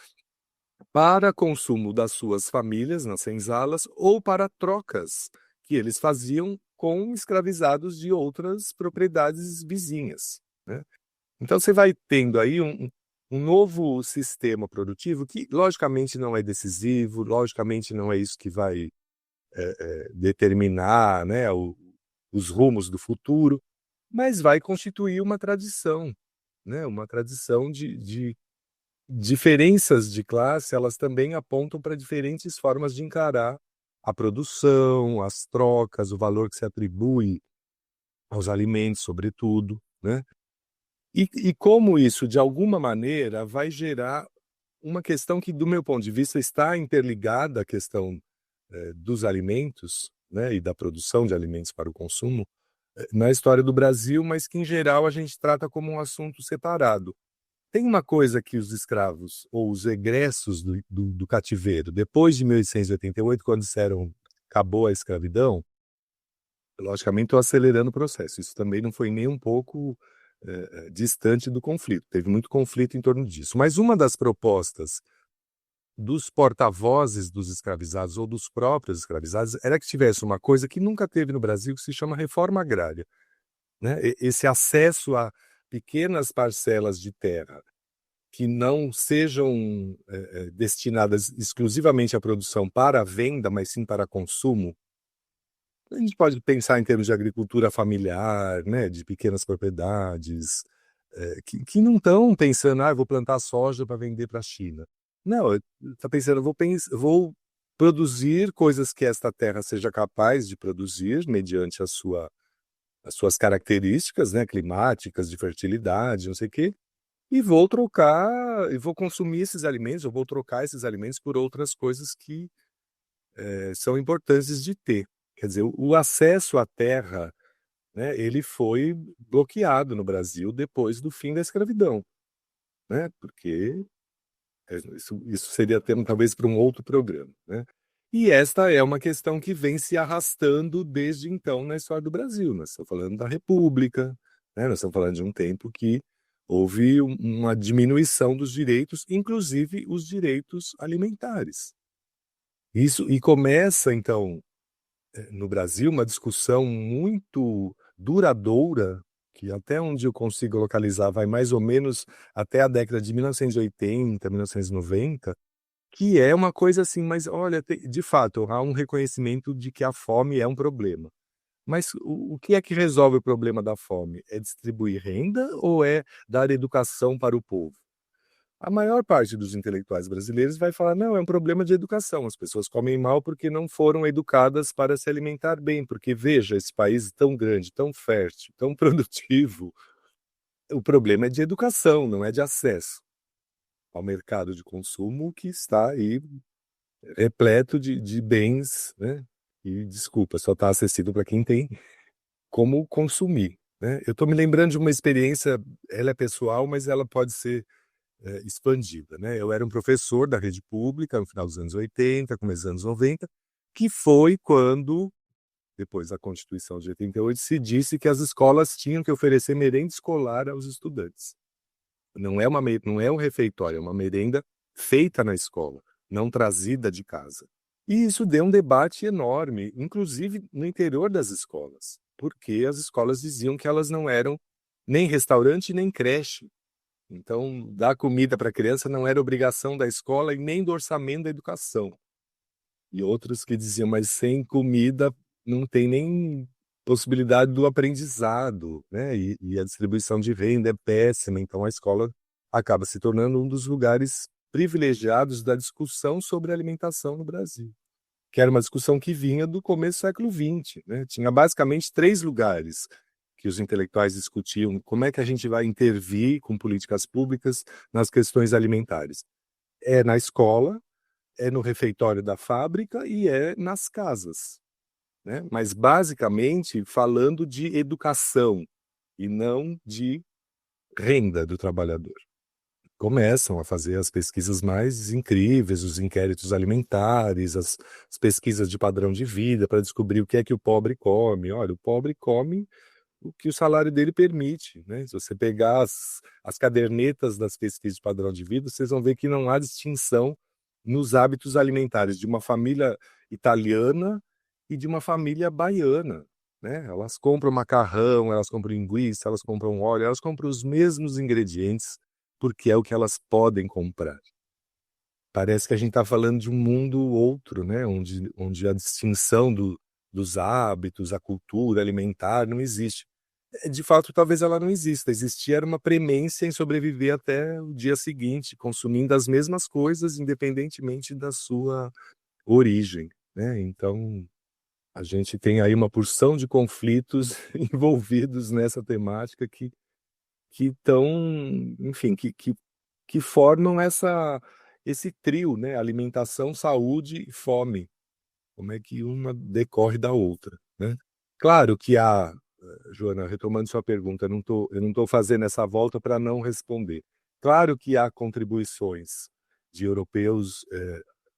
para consumo das suas famílias nas senzalas ou para trocas que eles faziam com escravizados de outras propriedades vizinhas, né? Então você vai tendo aí um novo sistema produtivo que logicamente não é decisivo, logicamente não é isso que vai determinar, né, os rumos do futuro, mas vai constituir uma tradição, né, uma tradição de diferenças de classe. Elas também apontam para diferentes formas de encarar a produção, as trocas, o valor que se atribui aos alimentos, sobretudo, né? E como isso, de alguma maneira, vai gerar uma questão que, do meu ponto de vista, está interligada à questão dos alimentos, né, e da produção de alimentos para o consumo, na história do Brasil, mas que, em geral, a gente trata como um assunto separado. Tem uma coisa que os escravos, ou os egressos do cativeiro, depois de 1888, quando disseram acabou a escravidão, logicamente estou acelerando o processo. Isso também não foi nem um pouco distante do conflito. Teve muito conflito em torno disso. Mas uma das propostas dos porta-vozes dos escravizados ou dos próprios escravizados era que tivesse uma coisa que nunca teve no Brasil, que se chama reforma agrária, né? Esse acesso a pequenas parcelas de terra que não sejam destinadas exclusivamente à produção para a venda, mas sim para consumo. A gente pode pensar em termos de agricultura familiar, né, de pequenas propriedades, que não estão pensando, eu vou plantar soja para vender para a China. Não, está pensando, vou produzir coisas que esta terra seja capaz de produzir, mediante as suas características, né, climáticas, de fertilidade, não sei o quê, e vou trocar, e vou consumir esses alimentos, eu vou trocar esses alimentos por outras coisas que são importantes de ter. Quer dizer, o acesso à terra, né, ele foi bloqueado no Brasil depois do fim da escravidão, né, porque isso seria tema talvez para um outro programa, né? E esta é uma questão que vem se arrastando desde então na história do Brasil. Nós estamos falando da República, né? Nós estamos falando de um tempo que houve uma diminuição dos direitos, inclusive os direitos alimentares. Isso, e começa, então, no Brasil, uma discussão muito duradoura, que até onde eu consigo localizar vai mais ou menos até a década de 1980, 1990, que é uma coisa assim, mas olha, de fato, há um reconhecimento de que a fome é um problema. Mas o que é que resolve o problema da fome? É distribuir renda ou é dar educação para o povo? A maior parte dos intelectuais brasileiros vai falar, não, é um problema de educação. As pessoas comem mal porque não foram educadas para se alimentar bem. Porque, veja, esse país tão grande, tão fértil, tão produtivo, o problema é de educação, não é de acesso ao mercado de consumo que está aí repleto de bens, né? E, desculpa, só está acessível para quem tem como consumir, né? Eu estou me lembrando de uma experiência, ela é pessoal, mas ela pode ser expandida, né? Eu era um professor da rede pública no final dos anos 80, começo dos anos 90, que foi quando, depois da Constituição de 88, se disse que as escolas tinham que oferecer merenda escolar aos estudantes. Não é um refeitório, é uma merenda feita na escola, não trazida de casa. E isso deu um debate enorme, inclusive no interior das escolas, porque as escolas diziam que elas não eram nem restaurante nem creche. Então, dar comida para a criança não era obrigação da escola e nem do orçamento da educação. E outros que diziam, mas sem comida não tem nem possibilidade do aprendizado, né? E a distribuição de renda é péssima, então a escola acaba se tornando um dos lugares privilegiados da discussão sobre alimentação no Brasil, que era uma discussão que vinha do começo do século XX, né? Tinha basicamente 3 lugares que os intelectuais discutiam como é que a gente vai intervir com políticas públicas nas questões alimentares. É na escola, é no refeitório da fábrica e é nas casas, né? Mas basicamente falando de educação e não de renda do trabalhador. Começam a fazer as pesquisas mais incríveis, os inquéritos alimentares, as pesquisas de padrão de vida para descobrir o que é que o pobre come. Olha, o pobre come o que o salário dele permite, né? Se você pegar as cadernetas das pesquisas de padrão de vida, vocês vão ver que não há distinção nos hábitos alimentares de uma família italiana e de uma família baiana, né? Elas compram macarrão, elas compram linguiça, elas compram óleo, elas compram os mesmos ingredientes porque é o que elas podem comprar. Parece que a gente está falando de um mundo outro, né? Onde a distinção dos hábitos, a cultura alimentar não existe. De fato, talvez ela não exista. Existia era uma premência em sobreviver até o dia seguinte, consumindo as mesmas coisas, independentemente da sua origem, né? Então, a gente tem aí uma porção de conflitos envolvidos nessa temática que estão, enfim, que formam esse trio, né? Alimentação, saúde e fome. Como é que uma decorre da outra, né? Claro que há, Joana, retomando sua pergunta, eu não tô fazendo essa volta para não responder. Claro que há contribuições de europeus,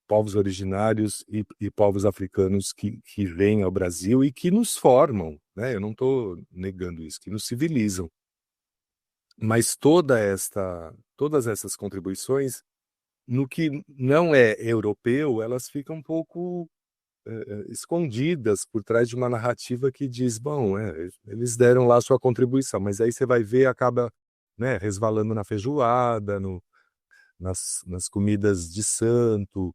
povos originários e povos africanos que vêm ao Brasil e que nos formam, né? Eu não estou negando isso, que nos civilizam. Mas todas essas contribuições, no que não é europeu, elas ficam um pouco escondidas por trás de uma narrativa que diz, bom, eles deram lá sua contribuição, mas aí você vai ver, acaba, né, resvalando na feijoada, nas comidas de santo,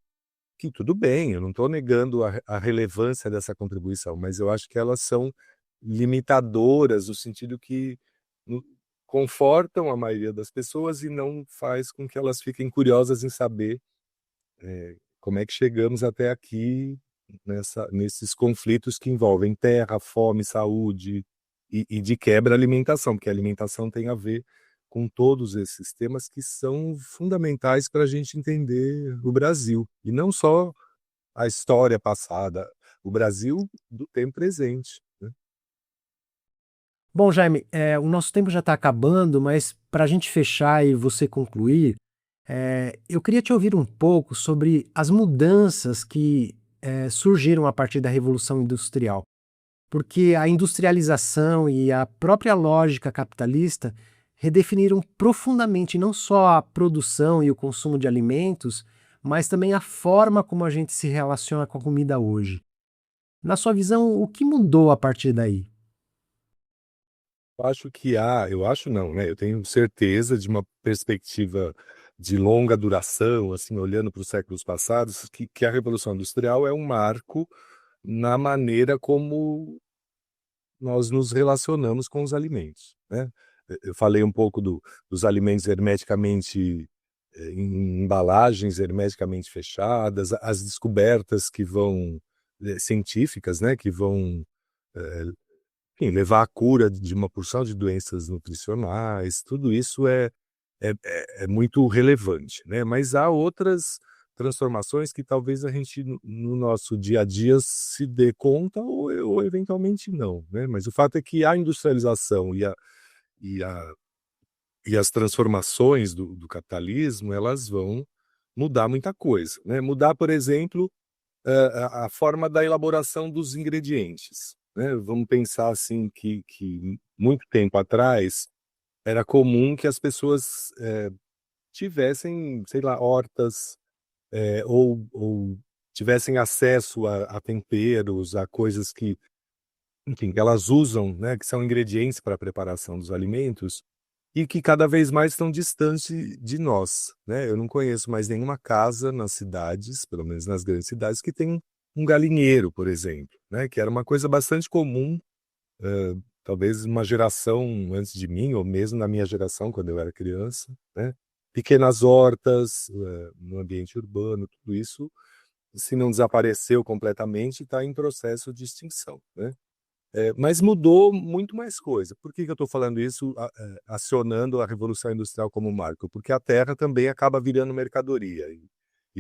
que tudo bem, eu não estou negando a relevância dessa contribuição, mas eu acho que elas são limitadoras no sentido que no- confortam a maioria das pessoas e não faz com que elas fiquem curiosas em saber como é que chegamos até aqui nesses conflitos que envolvem terra, fome, saúde e de quebra alimentação, porque a alimentação tem a ver com todos esses temas que são fundamentais para a gente entender o Brasil. E não só a história passada, o Brasil do tempo presente, né? Bom, Jaime, o nosso tempo já está acabando, mas para a gente fechar e você concluir, eu queria te ouvir um pouco sobre as mudanças que surgiram a partir da Revolução Industrial. Porque a industrialização e a própria lógica capitalista redefiniram profundamente não só a produção e o consumo de alimentos, mas também a forma como a gente se relaciona com a comida hoje. Na sua visão, o que mudou a partir daí? Eu acho não, né? Eu tenho certeza de uma perspectiva de longa duração, assim, olhando para os séculos passados, que a Revolução Industrial é um marco na maneira como nós nos relacionamos com os alimentos, né? Eu falei um pouco dos alimentos hermeticamente, em embalagens hermeticamente fechadas, as descobertas que vão, científicas, né, que vão, enfim, levar à cura de uma porção de doenças nutricionais, tudo isso é muito relevante, né? Mas há outras transformações que talvez a gente no nosso dia a dia se dê conta ou eventualmente não, né? Mas o fato é que a industrialização e, a, e as transformações do capitalismo, elas vão mudar muita coisa, né? Mudar, por exemplo, a forma da elaboração dos ingredientes, né? Vamos pensar assim que muito tempo atrás era comum que as pessoas tivessem, sei lá, hortas, ou tivessem acesso a temperos, a coisas que, enfim, que elas usam, né, que são ingredientes para a preparação dos alimentos, e que cada vez mais estão distantes de nós, né? Eu não conheço mais nenhuma casa nas cidades, pelo menos nas grandes cidades, que tem um galinheiro, por exemplo, né? Que era uma coisa bastante comum, talvez uma geração antes de mim, ou mesmo na minha geração, quando eu era criança, né? Pequenas hortas, no ambiente urbano, tudo isso, se não desapareceu completamente, está em processo de extinção, né? Mas mudou muito mais coisa. Por que que eu estou falando isso, acionando a Revolução Industrial como marco? Porque a terra também acaba virando mercadoria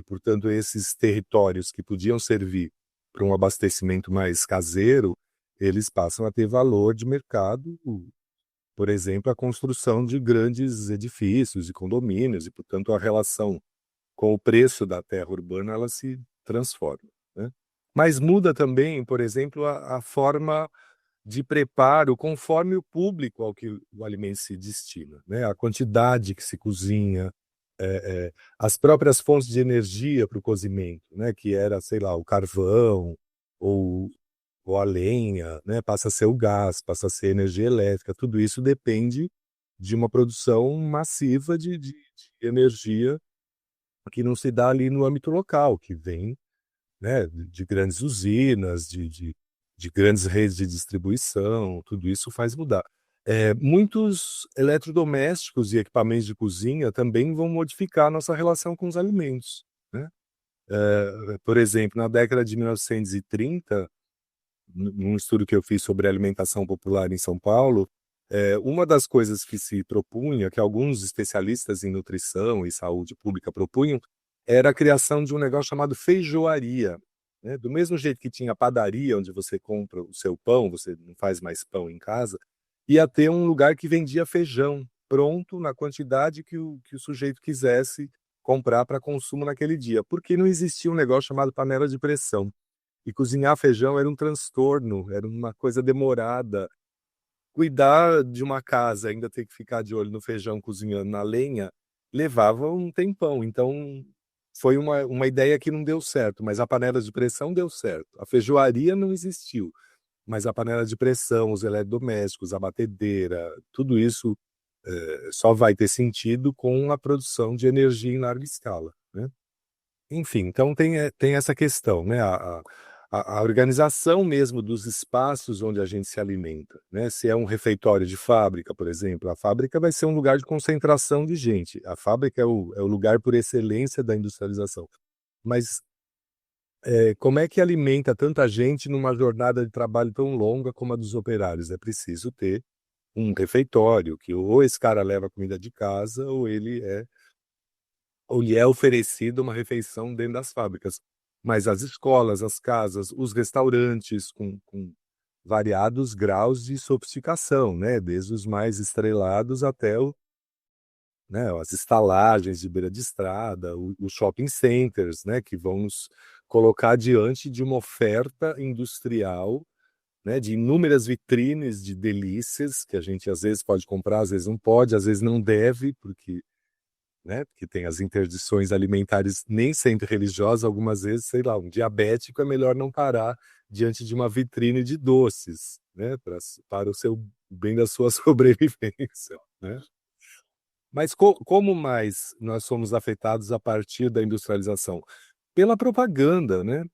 portanto, esses territórios que podiam servir para um abastecimento mais caseiro, eles passam a ter valor de mercado, por exemplo, a construção de grandes edifícios e condomínios, e, portanto, a relação com o preço da terra urbana ela se transforma, né? Mas muda também, por exemplo, a forma de preparo conforme o público ao que o alimento se destina, né? A quantidade que se cozinha, as próprias fontes de energia para o cozimento, né? Que era, sei lá, o carvão ou, ou a lenha, né? Passa a ser o gás, passa a ser energia elétrica. Tudo isso depende de uma produção massiva de energia que não se dá ali no âmbito local, que vem, né, de grandes usinas, de grandes redes de distribuição, tudo isso faz mudar. Muitos eletrodomésticos e equipamentos de cozinha também vão modificar a nossa relação com os alimentos, né? Por exemplo, na década de 1930, num estudo que eu fiz sobre alimentação popular em São Paulo, uma das coisas que se propunha, que alguns especialistas em nutrição e saúde pública propunham, era a criação de um negócio chamado feijoaria, né? Do mesmo jeito que tinha padaria, onde você compra o seu pão, você não faz mais pão em casa, ia ter um lugar que vendia feijão pronto na quantidade que o sujeito quisesse comprar para consumo naquele dia, porque não existia um negócio chamado panela de pressão. E cozinhar feijão era um transtorno, era uma coisa demorada. Cuidar de uma casa, ainda ter que ficar de olho no feijão cozinhando na lenha, levava um tempão. Então, foi uma ideia que não deu certo, mas a panela de pressão deu certo. A feijoaria não existiu, mas a panela de pressão, os eletrodomésticos, a batedeira, tudo isso só vai ter sentido com a produção de energia em larga escala, né? Enfim, então tem essa questão, né? A organização mesmo dos espaços onde a gente se alimenta, né? Se é um refeitório de fábrica, por exemplo, a fábrica vai ser um lugar de concentração de gente. A fábrica é o lugar por excelência da industrialização. Mas como é que alimenta tanta gente numa jornada de trabalho tão longa como a dos operários? É preciso ter um refeitório, que ou esse cara leva comida de casa, ou lhe é oferecido uma refeição dentro das fábricas. mas as escolas, as casas, os restaurantes com variados graus de sofisticação, né? Desde os mais estrelados até né, as estalagens de beira de estrada, os shopping centers, né, que vão nos colocar diante de uma oferta industrial, né, de inúmeras vitrines de delícias que a gente às vezes pode comprar, às vezes não pode, às vezes não deve, porque tem as interdições alimentares nem sempre religiosas, algumas vezes, sei lá, um diabético é melhor não parar diante de uma vitrine de doces, né, para o seu bem da sua sobrevivência, né? Mas como mais nós somos afetados a partir da industrialização? Pela propaganda, né?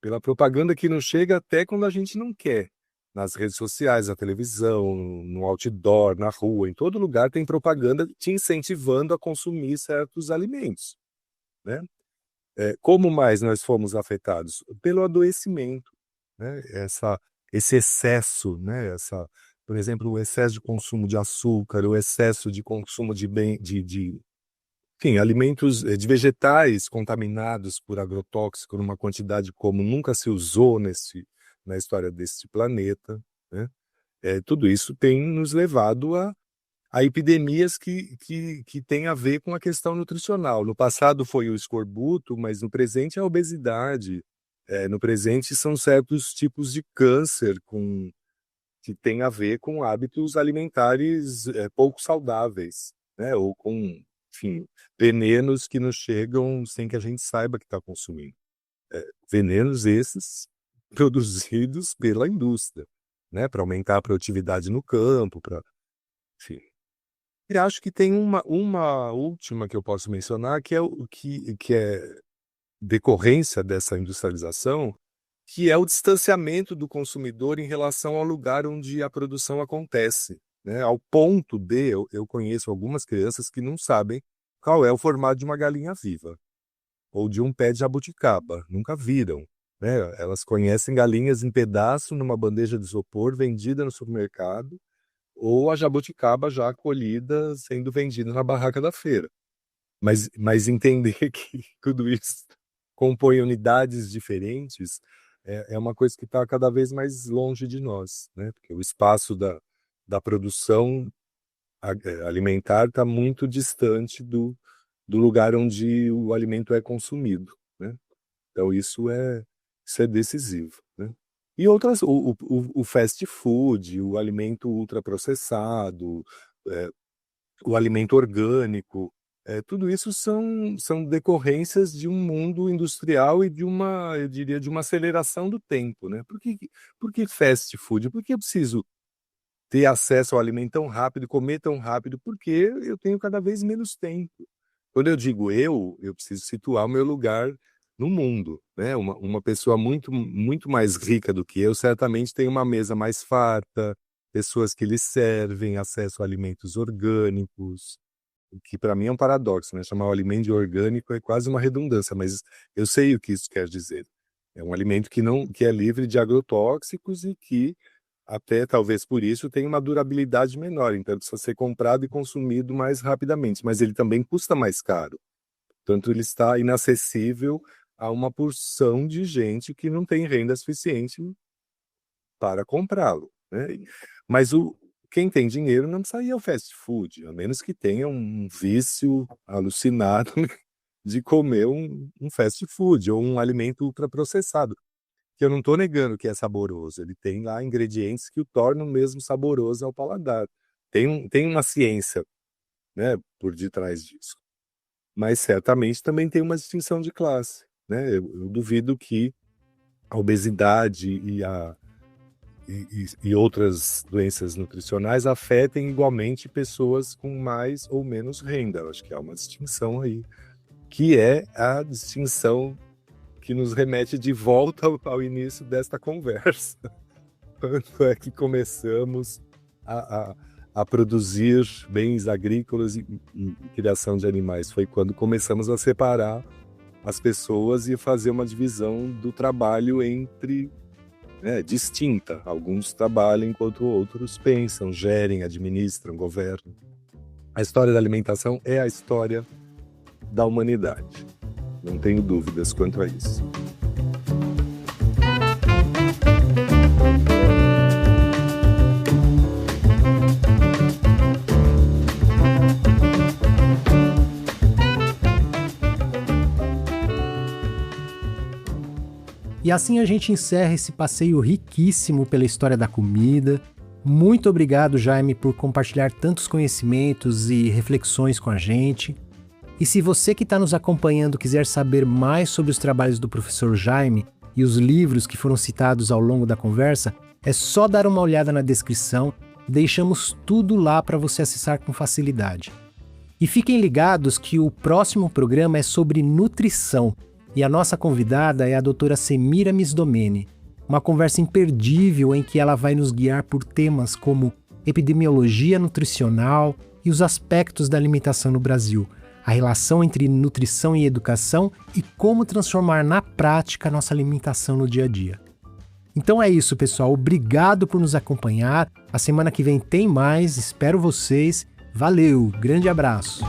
Pela propaganda que nos chega até quando a gente não quer. Nas redes sociais, na televisão, no outdoor, na rua, em todo lugar tem propaganda te incentivando a consumir certos alimentos, né? Como mais nós fomos afetados? Pelo adoecimento, né? Esse excesso, né? Por exemplo, o excesso de consumo de açúcar, o excesso de consumo enfim, alimentos de vegetais contaminados por agrotóxico numa quantidade como nunca se usou na história deste planeta, né? Tudo isso tem nos levado a epidemias que têm a ver com a questão nutricional. No passado foi o escorbuto, mas no presente é a obesidade. No presente são certos tipos de câncer que tem a ver com hábitos alimentares pouco saudáveis, né? Ou com, enfim, venenos que nos chegam sem que a gente saiba que está consumindo. Venenos esses produzidos pela indústria, né? Para aumentar a produtividade no campo, enfim. E acho que tem uma última que eu posso mencionar, que é decorrência dessa industrialização, que é o distanciamento do consumidor em relação ao lugar onde a produção acontece, né? Ao ponto de, eu conheço algumas crianças que não sabem qual é o formato de uma galinha viva, ou de um pé de jabuticaba, nunca viram, né? Elas conhecem galinhas em pedaço numa bandeja de isopor vendida no supermercado, ou a jabuticaba já colhida sendo vendida na barraca da feira. Mas entender que tudo isso compõe unidades diferentes é uma coisa que está cada vez mais longe de nós, né? Porque o espaço da produção alimentar está muito distante do lugar onde o alimento é consumido, né? Então isso é decisivo, né? E outras, o fast food, o alimento ultraprocessado, o alimento orgânico, tudo isso são decorrências de um mundo industrial e eu diria, de uma aceleração do tempo, né? Por que fast food? Por que eu preciso ter acesso ao alimento tão rápido, comer tão rápido? Porque eu tenho cada vez menos tempo. Quando eu digo eu preciso situar o meu lugar no mundo, né? Uma pessoa muito, muito mais rica do que eu certamente tem uma mesa mais farta, pessoas que lhe servem, acesso a alimentos orgânicos, o que para mim é um paradoxo, né? Chamar o alimento de orgânico é quase uma redundância, mas eu sei o que isso quer dizer. É um alimento que é livre de agrotóxicos e que, até talvez por isso, tem uma durabilidade menor, então precisa ser comprado e consumido mais rapidamente, mas ele também custa mais caro. Portanto, ele está inacessível a uma porção de gente que não tem renda suficiente para comprá-lo, né? Mas quem tem dinheiro não precisa ir ao fast food, a menos que tenha um vício alucinado de comer um fast food ou um alimento ultraprocessado, que eu não estou negando que é saboroso, ele tem lá ingredientes que o tornam mesmo saboroso ao paladar. Tem uma ciência, né, por detrás disso. Mas certamente também tem uma distinção de classe, né? Eu duvido que a obesidade e outras doenças nutricionais afetem igualmente pessoas com mais ou menos renda. Eu acho que há uma distinção aí, que é a distinção que nos remete de volta ao início desta conversa. Quando é que começamos a produzir bens agrícolas e criação de animais? Foi quando começamos a separar as pessoas e fazer uma divisão do trabalho distinta. Alguns trabalham enquanto outros pensam, gerem, administram, governam. A história da alimentação é a história da humanidade. Não tenho dúvidas quanto a isso. E assim a gente encerra esse passeio riquíssimo pela história da comida. Muito obrigado, Jaime, por compartilhar tantos conhecimentos e reflexões com a gente. E se você que está nos acompanhando quiser saber mais sobre os trabalhos do professor Jaime e os livros que foram citados ao longo da conversa, é só dar uma olhada na descrição, deixamos tudo lá para você acessar com facilidade. E fiquem ligados que o próximo programa é sobre nutrição, e a nossa convidada é a doutora Semira Misdomeni, uma conversa imperdível em que ela vai nos guiar por temas como epidemiologia nutricional e os aspectos da alimentação no Brasil, a relação entre nutrição e educação e como transformar na prática a nossa alimentação no dia a dia. Então é isso, pessoal. Obrigado por nos acompanhar. A semana que vem tem mais. Espero vocês. Valeu, grande abraço.